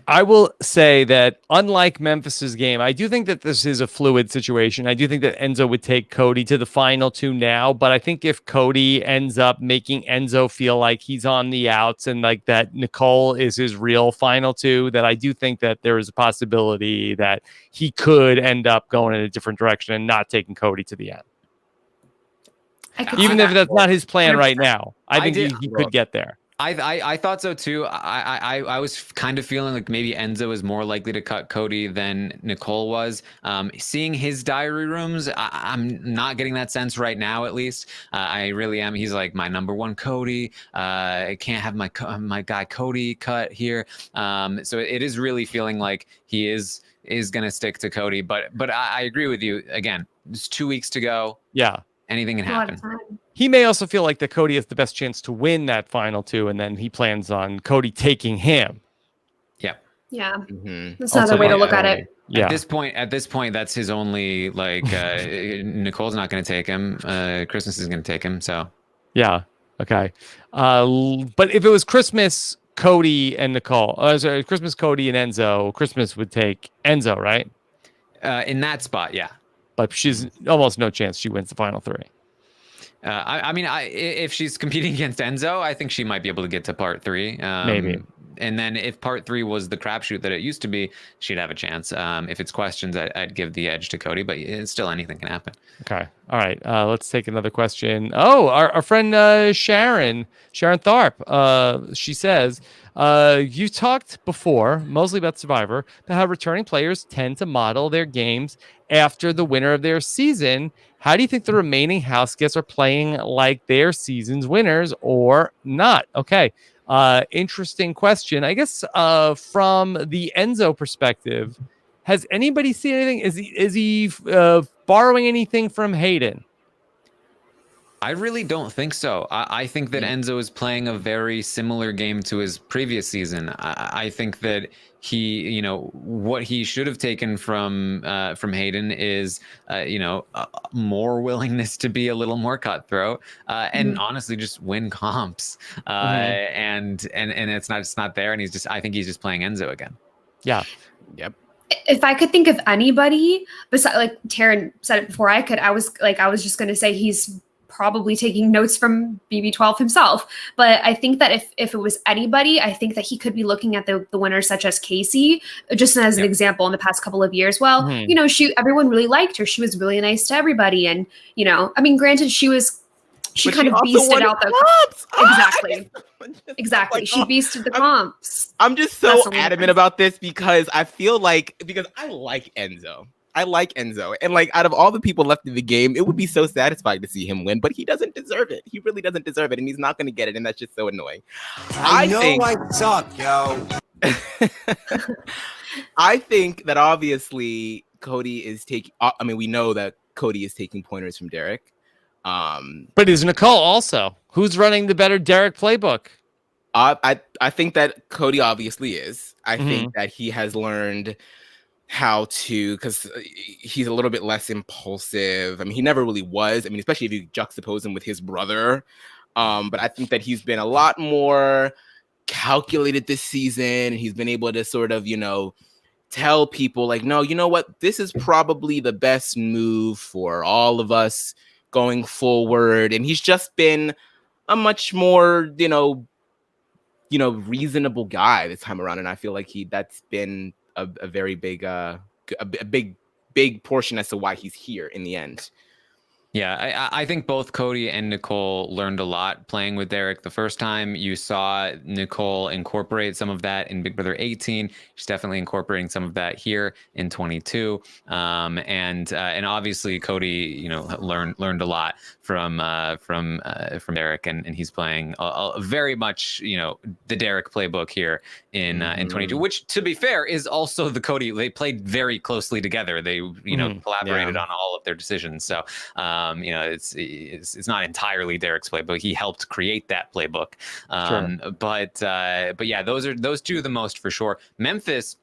A: I will say that unlike Memphis's game, I do think that this is a fluid situation. I do think that Enzo would take Cody to the final 2 now, but I think if Cody ends up making Enzo feel like he's on the outs and like that Nicole is his real final 2, that I do think that there is a possibility that he could end up going in a different direction and not taking Cody to the end. Even if that's not his plan right now, I think he could get there.
B: I thought so too. I was kind of feeling like maybe Enzo is more likely to cut Cody than Nicole was. Seeing his diary rooms, I'm not getting that sense right now. At least I really am. He's like my number 1 Cody. I can't have my guy Cody cut here. So it is really feeling like he is going to stick to Cody. But I agree with you. Again, it's 2 weeks to go.
A: Yeah.
B: Anything can happen.
A: He may also feel like that Cody has the best chance to win that final 2, and then he plans on Cody taking him.
B: Yeah.
D: Yeah. That's another way to look at it.
A: Yeah.
B: At this point, that's his only like. Nicole's not going to take him. Christmas is going to take him. So.
A: Yeah. Okay. But if it was Christmas, Cody and Nicole, sorry, Christmas, Cody and Enzo, Christmas would take Enzo, right?
B: In that spot, yeah.
A: But she's almost no chance she wins the final 3.
B: I mean, if she's competing against Enzo, I think she might be able to get to part 3.
A: Maybe.
B: And then if part 3 was the crapshoot that it used to be, she'd have a chance. If it's questions, I'd give the edge to Cody, but still anything can happen.
A: Okay. All right. Let's take another question. Oh, our friend Sharon Tharp. She says, you talked before, mostly about Survivor, about how returning players tend to model their games after the winner of their season. How do you think the remaining house guests are playing like their season's winners or not? Okay. Interesting question. I guess from the Enzo perspective, has anybody seen anything? Is he borrowing anything from Hayden?
B: I really don't think so. I think that Enzo is playing a very similar game to his previous season. I think that he, what he should have taken from Hayden is, more willingness to be a little more cutthroat and honestly just win comps. And it's not there. And I think he's just playing Enzo again.
A: Yeah.
C: Yep.
D: If I could think of anybody besides, like Taryn said it before I was just going to say he's probably taking notes from BB12 himself. But I think that if it was anybody, I think that he could be looking at the winners such as Casey, just as an example in the past couple of years. Well, you know, everyone really liked her. She was really nice to everybody. And, you know, I mean, granted, she kind of beasted out the
C: comps.
D: Exactly. She beasted the comps.
C: I'm just so adamant about this because I feel like, because I like Enzo. And like, out of all the people left in the game, it would be so satisfying to see him win, but he doesn't deserve it. He really doesn't deserve it, and he's not going to get it, and that's just so annoying.
L: I suck, yo.
C: I think that obviously Cody is taking. I mean, we know that Cody is taking pointers from Derek.
A: But is Nicole also? Who's running the better Derek playbook?
C: I think that Cody obviously is. I think that he has learned how to, because he's a little bit less impulsive. I mean, he never really was. I mean, especially if you juxtapose him with his brother. But I think that he's been a lot more calculated this season. And he's been able to sort of, you know, tell people like, no, you know what? This is probably the best move for all of us going forward. And he's just been a much more, you know, reasonable guy this time around. And I feel like that's been a very big, a big portion as to why he's here in the end.
B: Yeah, I think both Cody and Nicole learned a lot playing with Derek. The first time you saw Nicole incorporate some of that in Big Brother 18, she's definitely incorporating some of that here in 22. And obviously Cody, you know, learned a lot from Derek, and he's playing very much, you know, the Derek playbook here in 22, which, to be fair, is also the Cody. They played very closely together. They, you know, collaborated on all of their decisions. So. You know, it's not entirely Derek's playbook. He helped create that playbook. But yeah, those two are the most for sure. Memphis,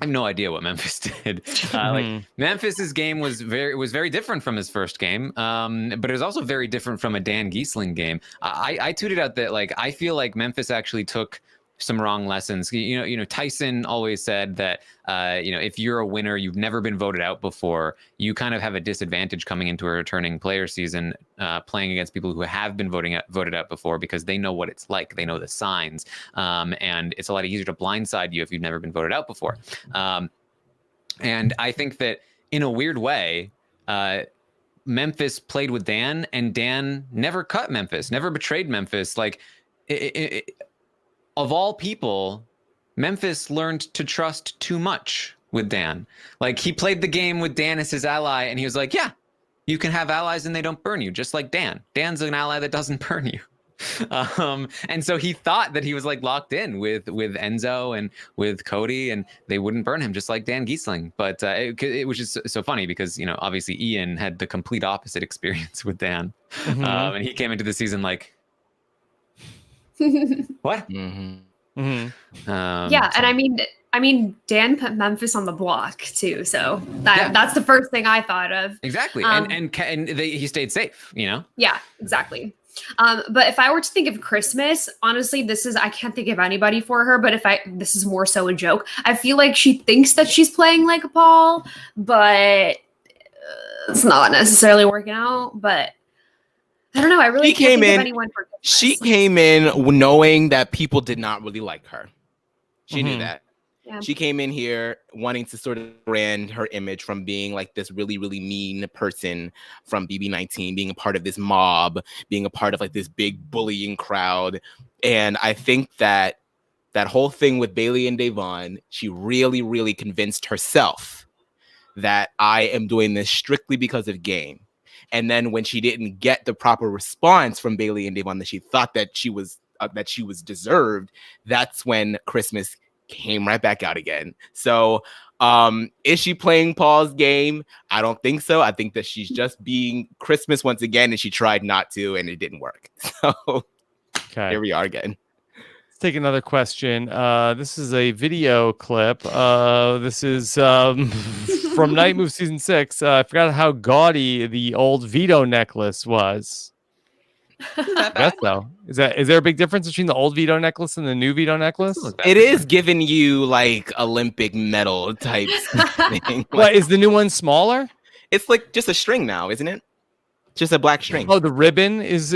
B: I have no idea what Memphis did. Like Memphis's game was very different from his first game, but it was also very different from a Dan Giesling game. I tweeted out that, like, I feel like Memphis actually took some wrong lessons. You know, Tyson always said that, you know, if you're a winner, you've never been voted out before, you kind of have a disadvantage coming into a returning player season, playing against people who have been voted out before, because they know what it's like. They know the signs. And it's a lot easier to blindside you if you've never been voted out before. And I think that in a weird way, Memphis played with Dan, and Dan never cut Memphis, never betrayed Memphis. Like, of all people, Memphis learned to trust too much with Dan. Like, he played the game with Dan as his ally, and he was like, yeah, you can have allies and they don't burn you, just like Dan. Dan's an ally that doesn't burn you. And so he thought that he was, like, locked in with Enzo and with Cody, and they wouldn't burn him, just like Dan Giesling. But it was just so funny because, you know, obviously Ian had the complete opposite experience with Dan. And he came into the season like, what?
D: Yeah, and I mean, Dan put Memphis on the block too, so that's the first thing I thought of.
B: Exactly, he stayed safe, you know.
D: Yeah, exactly. But if I were to think of Christmas, honestly, I can't think of anybody for her. But this is more so a joke. I feel like she thinks that she's playing like a Paul, but it's not necessarily working out. But I don't know. I really can't think of anyone for Christmas.
C: She came in knowing that people did not really like her. She knew that. Yeah. She came in here wanting to sort of brand her image from being like this really, really mean person from BB19, being a part of this mob, being a part of like this big bullying crowd. And I think that whole thing with Bailey and Davon, she really, really convinced herself that I am doing this strictly because of game. And then when she didn't get the proper response from Bailey and Davon that she thought that she was deserved, that's when Christmas came right back out again. So is she playing Paul's game? I don't think so. I think that she's just being Christmas once again, and she tried not to, and it didn't work. So here we are again.
A: Let's take another question. This is a video clip. This is from Night Move Season 6. I forgot how gaudy the old Vito necklace was. I guess so. Is there a big difference between the old Vito necklace and the new Vito necklace?
C: It is giving you like Olympic medal type thing.
A: What, is the new one smaller?
C: It's like just a string now, isn't it? Just a black string.
A: Oh, the ribbon is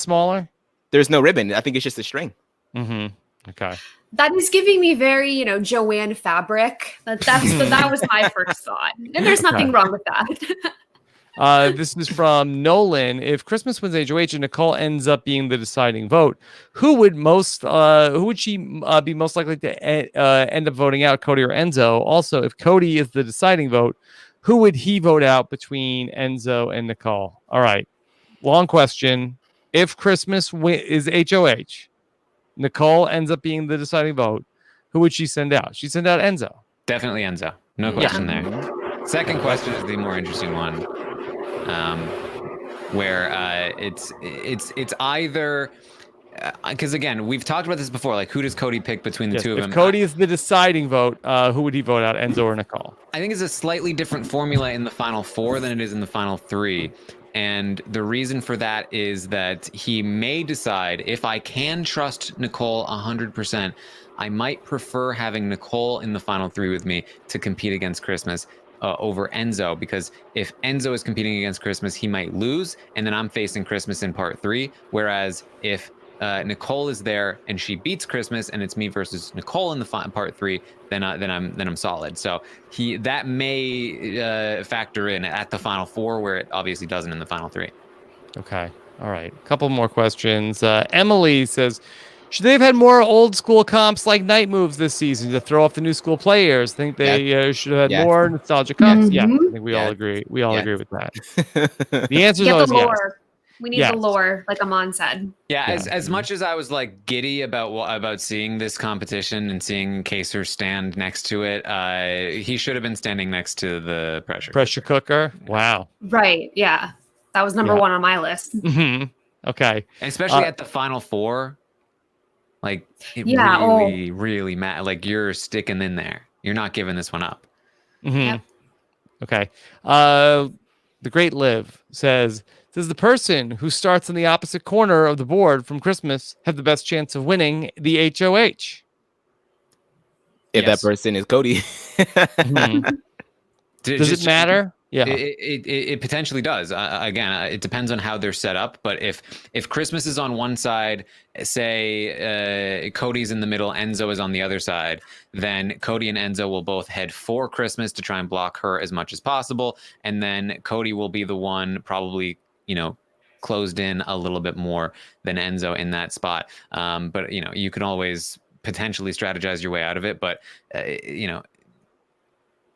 A: smaller?
C: There's no ribbon. I think it's just a string.
A: Mm-hmm. Okay.
D: That is giving me very, Joanne fabric. That was my first thought. And there's nothing wrong with that.
A: This is from Nolan. If Christmas wins HOH and Nicole ends up being the deciding vote, who would she be most likely to end up voting out, Cody or Enzo? Also, if Cody is the deciding vote, who would he vote out between Enzo and Nicole? All right. Long question. If Christmas is HOH, Nicole ends up being the deciding vote, who would she send out? She'd send out Enzo.
B: Definitely Enzo. No question there. Second question is the more interesting one, where it's either because again we've talked about this before. Like, who does Cody pick between the two of them?
A: If Cody is the deciding vote, who would he vote out, Enzo or Nicole?
B: I think it's a slightly different formula in the final four than it is in the final three. And the reason for that is that he may decide, if I can trust Nicole 100%, I might prefer having Nicole in the final three with me to compete against Christmas over Enzo, because if Enzo is competing against Christmas, he might lose, and then I'm facing Christmas in part three. Whereas if Nicole is there and she beats Christmas and it's me versus Nicole in the part three, then I'm solid. So that may factor in at the final four, where it obviously doesn't in the final three.
A: Okay. All right. A couple more questions. Emily says, should they have had more old school comps like night moves this season to throw off the new school players? Think they should have had more nostalgia comps? Yeah, I think we all agree. We all agree with that. The answer is always yes.
D: We need the lore, like Aman said.
B: Yeah, as much as I was like giddy about seeing this competition and seeing Kaysar stand next to it, he should have been standing next to the pressure cooker.
A: Wow.
D: Right. Yeah, that was number one on my list.
A: Mm-hmm. Okay.
B: And especially at the final four, like it really matters. Like, you're sticking in there. You're not giving this one up.
A: Mm-hmm. Yep. Okay. The Great Liv says, does the person who starts in the opposite corner of the board from Christmas have the best chance of winning the HOH?
C: If that person is Cody.
A: Mm-hmm. Does it matter? Yeah,
B: it potentially does. Again, it depends on how they're set up. But if Christmas is on one side, say Cody's in the middle, Enzo is on the other side, then Cody and Enzo will both head for Christmas to try and block her as much as possible, and then Cody will be the one probably, closed in a little bit more than Enzo in that spot. But you can always potentially strategize your way out of it. But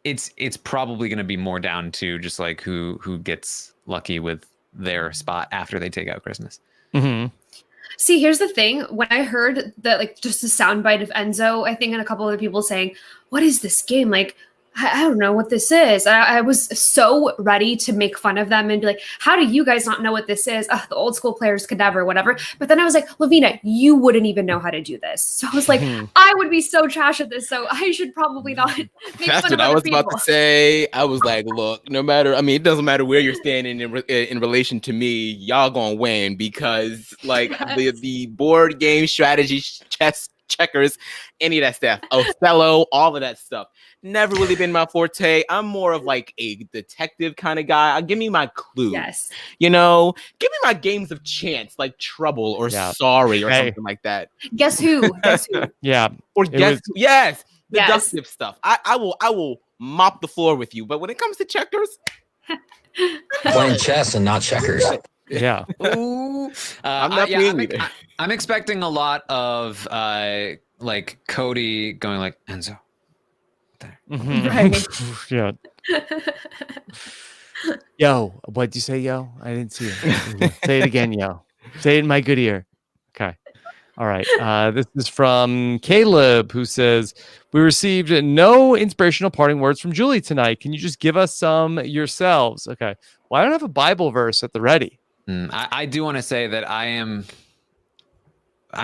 B: it's probably going to be more down to just like who gets lucky with their spot after they take out Christmas.
A: Mm-hmm.
D: See, here's the thing. When I heard that, like, just a soundbite of Enzo, I think, and a couple other people saying, what is this game? Like, I don't know what this is. I was so ready to make fun of them and be like, how do you guys not know what this is? The old school players could never, whatever. But then I was like, Lavina, you wouldn't even know how to do this. So I was like, I would be so trash at this, so I should probably not make
C: That's
D: fun
C: what
D: of
C: I was
D: people.
C: about to say. I was like, look, no matter, it doesn't matter where you're standing in relation to me, y'all gonna win, because like the board game strategy, chess, checkers, any of that stuff, Othello, all of that stuff, never really been my forte. I'm more of like a detective kind of guy. Give me my clues.
D: Yes.
C: Give me my games of chance, like Trouble or Sorry or something like that.
D: Guess who? Guess who?
A: Yeah.
C: Or guess who? Yes. Deductive stuff. I will mop the floor with you. But when it comes to checkers,
N: playing chess and not checkers.
A: Yeah.
B: Ooh.
C: I'm not playing either.
B: I'm expecting a lot of like Cody going like, Enzo. There.
A: Mm-hmm.
D: Right.
A: Yeah. Yo, what'd you say, yo? I didn't see it. Say it again, yo. Say it in my good ear. Okay. All right. This is from Caleb, who says, we received no inspirational parting words from Julie tonight. Can you just give us some yourselves? Okay. Well, I don't have a Bible verse at the ready.
B: I do want to say that I'm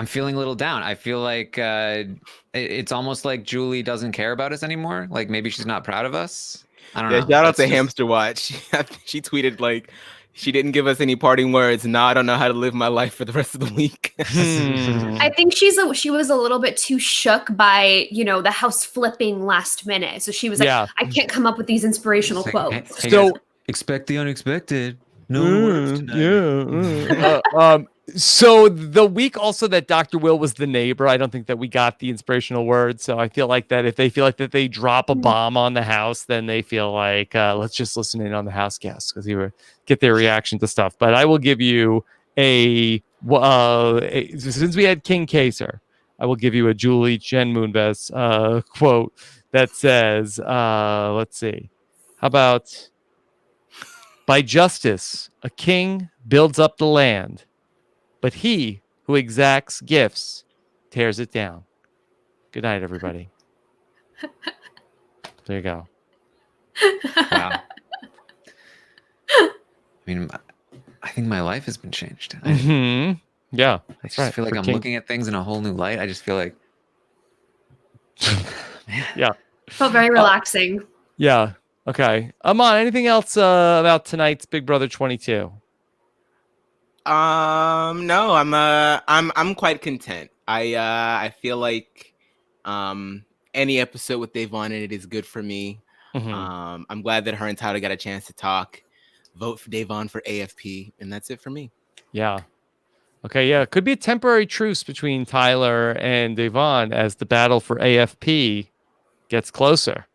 B: feeling a little down. I feel like it's almost like Julie doesn't care about us anymore. Like, maybe she's not proud of us. I don't know.
C: Shout out to Hamster Watch. She tweeted like, she didn't give us any parting words. Now I don't know how to live my life for the rest of the week.
D: I think she was a little bit too shook by, the house flipping last minute. So she was like, I can't come up with these inspirational quotes.
B: Hey, so guys, expect the unexpected. No words tonight.
A: So the week also that Dr. Will was the neighbor, I don't think that we got the inspirational words. So I feel like that if they feel like that they drop a bomb on the house, then they feel like let's just listen in on the house guests because you get their reaction to stuff. But I will give you since we had King Kaysar, I will give you a Julie Chen Moonves quote that says, let's see, how about, by justice, a king builds up the land, but he who exacts gifts tears it down. Good night, everybody. There you go.
B: Wow. I mean, I think my life has been changed.
A: Yeah,
B: I
A: that's
B: just
A: right.
B: feel like I'm looking at things in a whole new light. I just feel like,
A: yeah.
D: Felt very relaxing.
A: Yeah. Okay. Amon, anything else about tonight's Big Brother 22?
C: No, I'm quite content. I feel like any episode with Devon in it is good for me. I'm glad that her and Tyler got a chance to talk. Vote for Devon for AFP, and that's it for me.
A: Yeah. Okay, yeah. Could be a temporary truce between Tyler and Devon as the battle for AFP gets closer.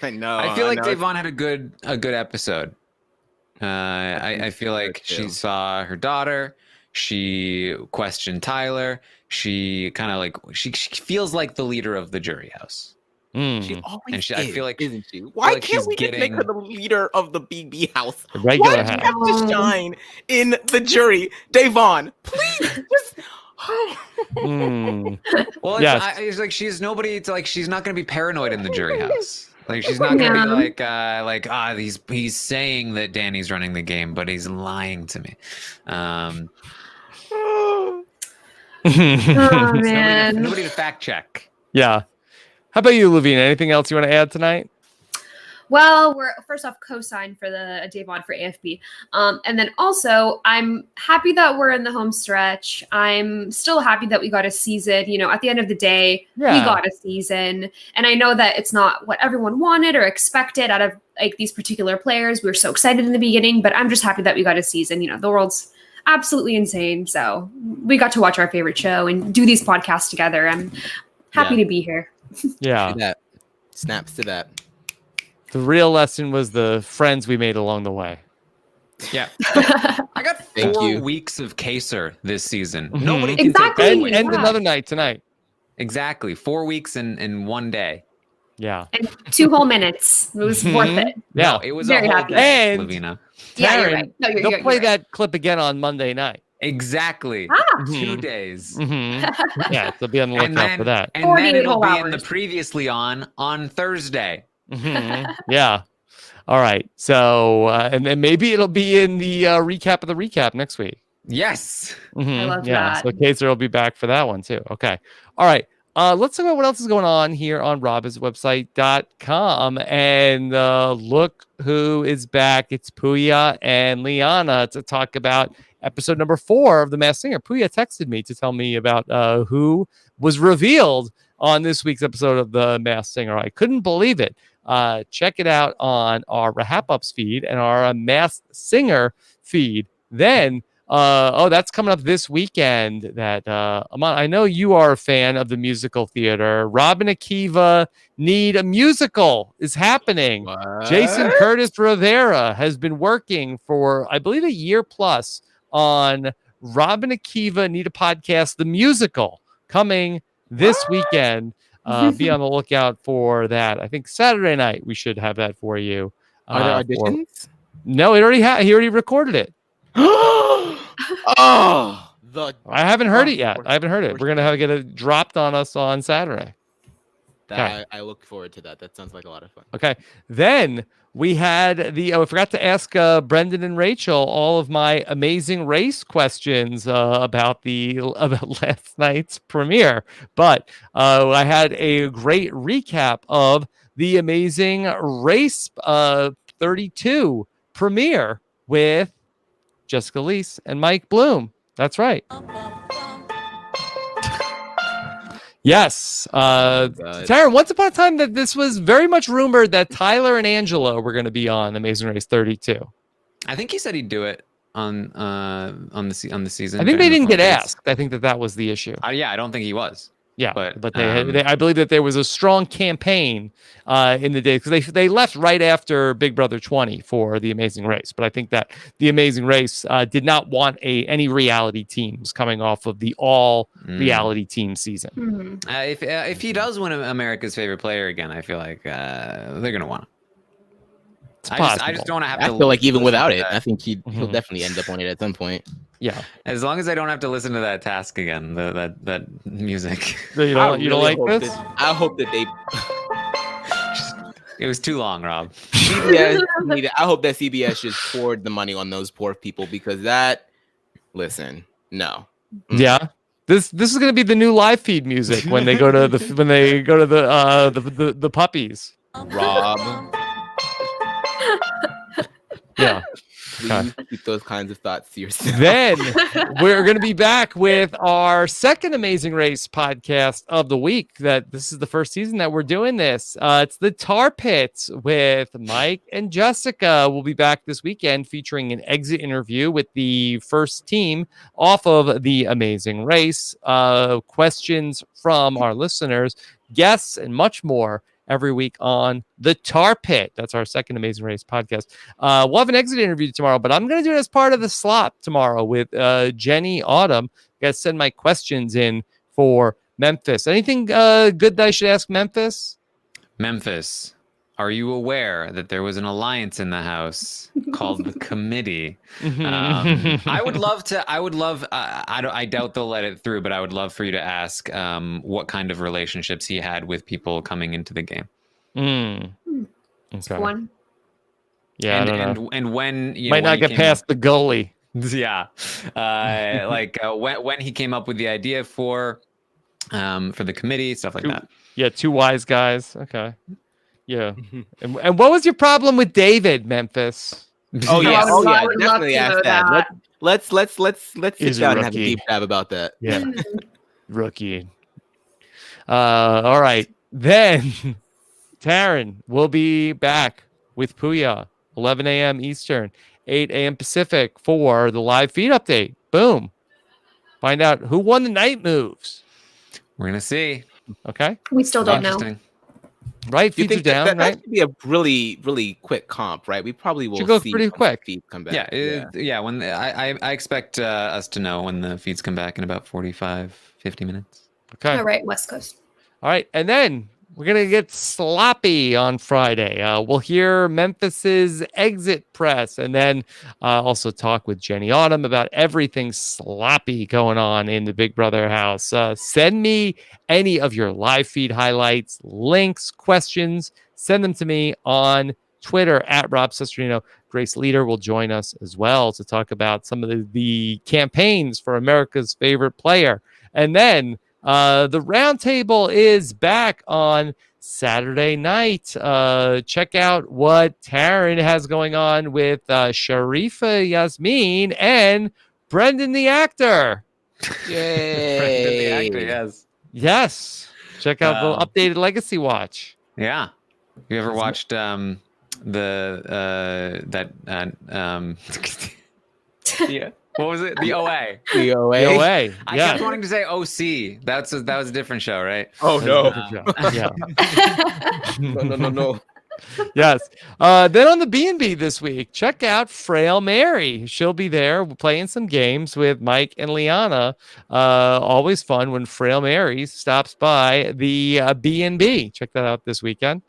C: I know.
B: I feel like Devon had a good episode. I feel like she saw her daughter. She questioned Tyler. She kind of like she feels like the leader of the jury house.
C: She always
B: is,
C: I feel like, isn't she? Why
B: like
C: can't we just make her the leiter of the BB house?
A: The regular
C: Why does she have to shine in the jury? Devon, please just.
B: Well, it's like she's nobody to like. She's not going to be paranoid in the jury house. Like she's not going to be he's saying that Danny's running the game, but he's lying to me.
D: Oh man,
B: nobody to fact check.
A: Yeah. How about you, Lavina? Anything else you want to add tonight?
D: Well, we're first off co-signed for the Devon for AFP. And then also I'm happy that we're in the home stretch. I'm still happy that we got a season. You know, at the end of the day, we got a season. And I know that it's not what everyone wanted or expected out of like these particular players. We were so excited in the beginning, but I'm just happy that we got a season. You know, the world's absolutely insane. So we got to watch our favorite show and do these podcasts together. I'm happy to be here.
A: Yeah.
C: That. Snaps to that.
A: The real lesson was the friends we made along the way.
B: Yeah. I got 4 weeks of Kaysar this season. Nobody can
D: exactly.
A: And another night tonight.
B: Exactly. 4 weeks in one day.
A: Yeah.
D: And 2 whole minutes. It was worth it.
A: Yeah.
B: No, it was
D: very
B: a whole
D: happy.
B: day,
A: And
B: Lavina.
D: Yeah, you're right. No,
A: they'll play that clip again on Monday night.
B: Exactly. 2 days.
A: Yeah, they'll be on the lookout for that.
B: And then it'll be in the previously on Thursday.
A: Yeah. All right. So, and then maybe it'll be in the recap of the recap next week.
B: Yes.
D: I love
A: yeah.
D: that.
A: So Kaysar will be back for that one too. Okay. All right. Let's talk about what else is going on here on robbinswebsite.com. And look who is back. It's Puya and Liana to talk about episode number 4 of The Masked Singer. Puya texted me to tell me about who was revealed on this week's episode of The Masked Singer. I couldn't believe it. Check it out on our Rahap Ups feed and our Masked Singer feed. Then, that's coming up this weekend. That Amon, I know you are a fan of the musical theater. Rob and Akiva Need a Musical is happening.
C: What?
A: Jason Curtis Rivera has been working for, I believe, a year plus on Rob and Akiva Need a Podcast, the musical, coming this weekend. Be on the lookout for that. I think Saturday night we should have that for you.
C: Are there auditions?
A: No, he already recorded it.
C: I
A: haven't heard it yet. I haven't heard it. We're gonna get it dropped on us on Saturday.
C: I look forward to that. That sounds like a lot of fun.
A: Okay. Then we had I forgot to ask Brendan and Rachel all of my amazing race questions about last night's premiere, but I had a great recap of the amazing race 32 premiere with Jessica Leese and Mike Bloom. That's right. Yes. Taryn, once upon a time that this was very much rumored that Tyler and Angela were going to be on Amazing Race 32.
B: I think he said he'd do it on the season.
A: I think
B: during
A: they
B: the
A: didn't get
B: finals.
A: asked. I think that was the issue.
B: Yeah, I don't think he was.
A: Yeah,
B: but
A: I believe that there was a strong campaign in the day because they left right after Big Brother 20 for The Amazing Race. But I think that The Amazing Race did not want any reality teams coming off of the all reality team season.
D: Mm-hmm.
B: If he does win America's favorite player again, I feel like they're gonna want him. I just don't have to.
C: I feel like even without it,
B: that.
C: I think he'll definitely end up on it at some point.
A: Yeah,
B: as long as I don't have to listen to that task again, that music.
A: So you don't like this?
C: I hope that they.
B: It was too long, Rob.
C: CBS I hope that CBS just poured the money on those poor people because that. Listen, no.
A: Yeah. This is going to be the new live feed music when they go to the puppies.
C: Rob.
A: Yeah.
C: Please keep those kinds of thoughts to yourself.
A: Then we're going to be back with our second Amazing Race podcast of the week. This is the first season that we're doing this. It's the Tar Pits with Mike and Jessica. We'll be back this weekend featuring an exit interview with the first team off of the Amazing Race. Questions from our listeners, guests, and much more every week on the Tar Pit. That's our second Amazing Race podcast. We'll have an exit interview tomorrow, but I'm going to do it as part of the slot tomorrow with Jenny Autumn. You guys send my questions in for Memphis. Anything good that I should ask Memphis?
B: Memphis, are you aware that there was an alliance in the house called the Committee? I would love. I doubt they'll let it through, but I would love for you to ask what kind of relationships he had with people coming into the game.
A: Okay.
D: One.
A: Yeah, I don't know.
B: And when you
A: might not get past the goalie.
B: Yeah, when he came up with the idea for the committee, stuff like that.
A: Yeah, two wise guys. Okay. Yeah. And what was your problem with David, Memphis?
C: Oh yeah,
D: I would love
C: definitely
D: to
C: ask
D: know
C: that.
D: that.
C: Let's sit down and have a deep dive about that.
A: Yeah. Rookie. All right. Then Taryn will be back with Puya, 11 a.m. Eastern, 8 a.m. Pacific for the live feed update. Boom. Find out who won the night moves.
B: We're gonna see.
A: Okay.
D: We still don't know.
A: Right,
C: Do you
A: feeds are
C: think
A: down,
C: that
A: right?
C: should be a really, really quick comp, right? We probably will
A: Should go
C: see
A: pretty
C: once
A: quick.
C: the feeds come back.
B: Yeah. When I expect us to know when the feeds come back in about 45, 50 minutes.
A: Okay.
D: All right, West Coast.
A: All right, and then we're going to get sloppy on Friday. We'll hear Memphis's exit press and then also talk with Jenny Autumn about everything sloppy going on in the Big Brother house. Send me any of your live feed highlights, links, questions. Send them to me on Twitter at Rob Cesternino. Grace Leader will join us as well to talk about some of the campaigns for America's favorite player. And then the roundtable is back on Saturday night. Check out what Taryn has going on with Sharifa Yasmin and Brendan the actor.
C: Yay!
B: Brendan the actor, yes.
A: Yes. Check out the updated Legacy Watch.
B: Yeah. You ever watched yeah. What was it? The OA.
C: The OA.
A: The OA.
B: I kept wanting to say OC. That was a different show, right?
C: Oh no.
A: Yeah.
C: No.
A: Yes. Then on the B&B this week, check out Frail Mary. She'll be there playing some games with Mike and Liana. Always fun when Frail Mary stops by the B&B. Check that out this weekend.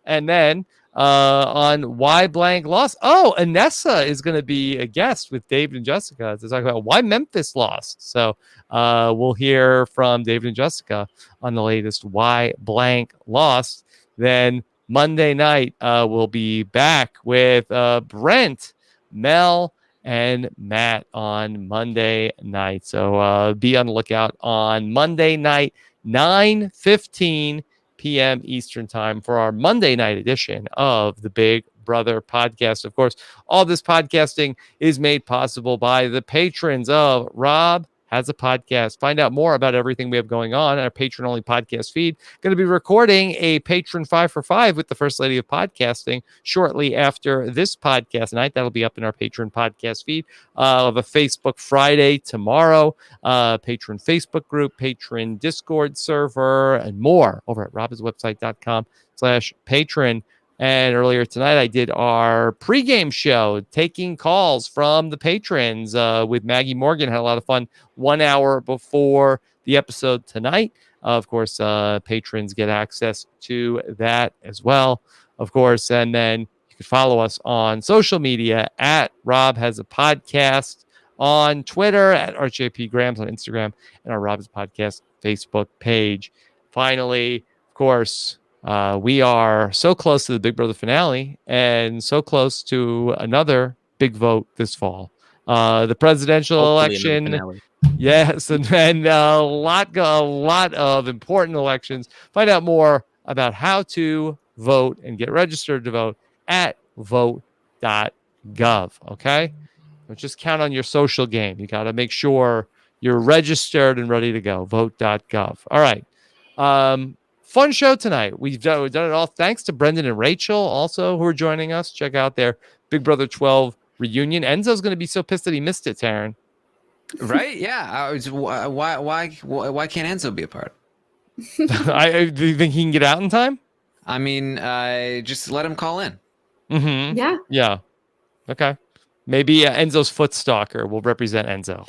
A: And then on Why Blank Lost. Oh, Anessa is going to be a guest with David and Jessica to talk about why Memphis lost. So we'll hear from David and Jessica on the latest Why Blank Lost. Then Monday night, we'll be back with Brent, Mel, and Matt on Monday night. So be on the lookout on Monday night, 9:15 p.m. Eastern time for our Monday night edition of the Big Brother podcast. Of course, all this podcasting is made possible by the patrons of Rob Has a Podcast. Find out more about everything we have going on our patron-only podcast feed. Going to be recording a Patron 5 for 5 with the First Lady of Podcasting shortly after this podcast night. That'll be up in our Patron podcast feed. Of a Facebook Friday tomorrow, Patron Facebook group, Patron Discord server, and more over at robbinswebsite.com/patron. And earlier tonight, I did our pregame show, taking calls from the patrons with Maggie Morgan. Had a lot of fun 1 hour before the episode tonight. Of course, patrons get access to that as well, of course. And then you can follow us on social media at Rob Has a Podcast on Twitter, at RJP Grams on Instagram, and our Rob Has a Podcast Facebook page. Finally, of course, we are so close to the Big Brother finale and so close to another big vote this fall. The presidential
C: Hopefully
A: election. Yes, and then a lot of important elections. Find out more about how to vote and get registered to vote at vote.gov. Okay? Don't just count on your social game. You got to make sure you're registered and ready to go. Vote.gov. All right. Fun show tonight. We've done it all. Thanks to Brendan and Rachel also who are joining us. Check out their Big Brother 12 reunion. Enzo's going to be so pissed that he missed it, Taryn.
B: Right? Yeah. Why can't Enzo be a part?
A: Do you think he can get out in time?
B: I mean, just let him call in.
A: Mm-hmm.
D: Yeah.
A: Yeah. Okay. Maybe Enzo's foot stalker will represent Enzo.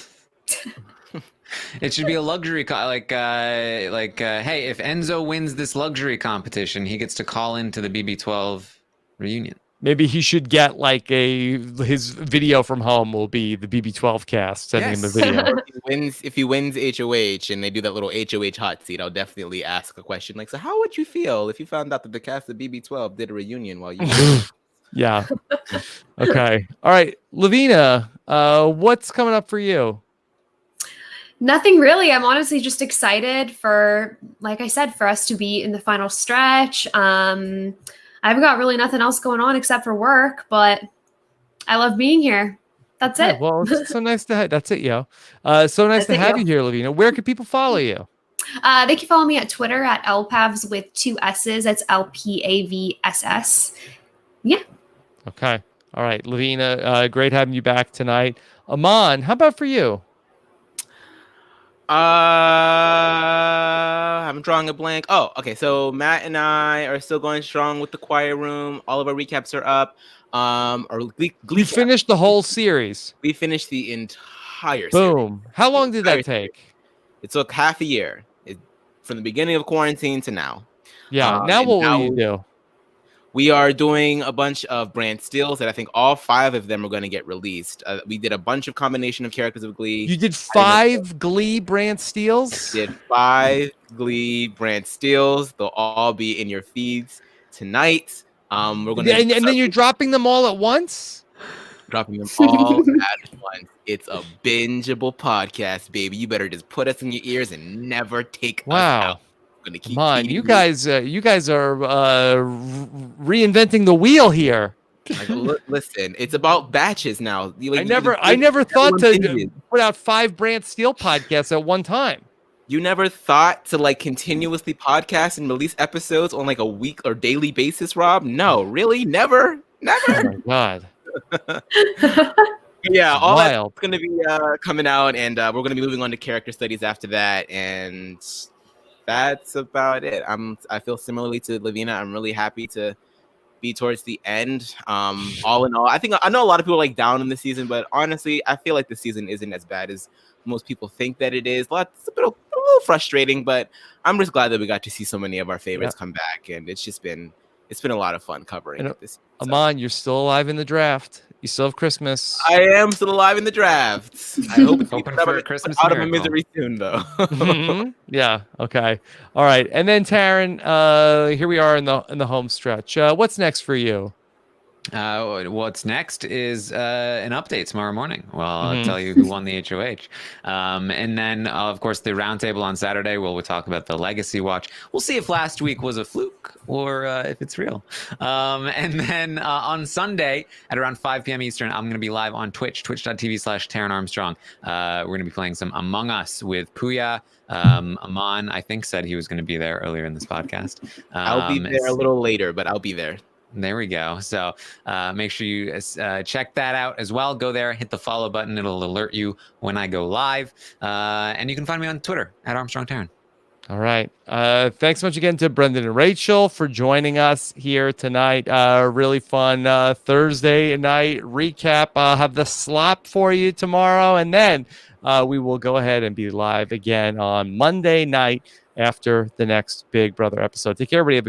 B: It should be a luxury hey, if Enzo wins this luxury competition, he gets to call into the BB12 reunion.
A: Maybe he should get his video from home will be the BB12 cast sending him a video.
C: If he wins HOH and they do that little HOH hot seat, I'll definitely ask a question like, so how would you feel if you found out that the cast of BB12 did a reunion while you
A: Yeah. Okay. All right. Lavina, what's coming up for you?
D: Nothing really. I'm honestly just excited for, like I said, for us to be in the final stretch. I've got really nothing else going on except for work, but I love being here. That's it.
A: Well, it's so nice to have. That's it, yo. So nice to have you here, Lavina. Where can people follow you?
D: They can follow me at Twitter at LPAVS with 2 S's. That's LPAVSS. Yeah.
A: Okay. All right, Lavina. Great having you back tonight. Aman, how about for you?
C: I'm drawing a blank. Oh, okay. So Matt and I are still going strong with the Choir Room. All of our recaps are up.
A: We finished the whole series.
C: We finished the entire
A: Boom.
C: series.
A: How long did that take?
C: It took half a year. From the beginning of quarantine to now.
A: Yeah. Now what will you do?
C: We are doing a bunch of brand steals that I think all 5 of them are going to get released. We did a bunch of combination of characters of Glee.
A: You did 5 Glee brand steals?
C: Did 5 Glee brand steals. They'll all be in your feeds tonight. We're gonna
A: and then you're dropping them all at once?
C: Dropping them all at once. It's a bingeable podcast, baby. You better just put us in your ears and never take us out. Gonna keep
A: Come on, you guys are reinventing the wheel here.
C: Like, listen, it's about batches now.
A: I never thought to put out 5 brand steel podcasts at one time.
C: You never thought to continuously podcast and release episodes on a week or daily basis, Rob? No, really, never.
A: Oh my god.
C: Yeah, all that's gonna be coming out, and we're gonna be moving on to character studies after that, and that's about it. I feel similarly to Lavina. I'm really happy to be towards the end. All in all, I know a lot of people are down in the season, but honestly, I feel like the season isn't as bad as most people think that it is. It's a little frustrating, but I'm just glad that we got to see so many of our favorites come back, and it's been a lot of fun covering this.
A: Aman, you're still alive in the draft. You still have Christmas.
C: I am still alive in the draft. I hope it's
B: hoping for a Christmas
C: out of my misery soon, though.
A: Mm-hmm. Yeah. Okay. All right. And then Taryn, here we are in the home stretch. What's next for you?
B: What's next is an update tomorrow morning. Well, I'll tell you who won the HOH. And then, of course, the roundtable on Saturday. We'll talk about the Legacy Watch. We'll see if last week was a fluke or if it's real. And then on Sunday at around 5 p.m. Eastern, I'm going to be live on Twitch, twitch.tv/Taron Armstrong. We're going to be playing some Among Us with Puya. Aman, I think, said he was going to be there earlier in this podcast.
C: I'll be there a little later, but I'll be there.
B: There we go. So make sure you check that out as well. Go there, hit the follow button. It'll alert you when I go live. And you can find me on Twitter at Armstrong Taron.
A: All right. Thanks so much again to Brendan and Rachel for joining us here tonight. Really fun Thursday night recap. I'll have the slop for you tomorrow. And then we will go ahead and be live again on Monday night after the next Big Brother episode. Take care, everybody. Have a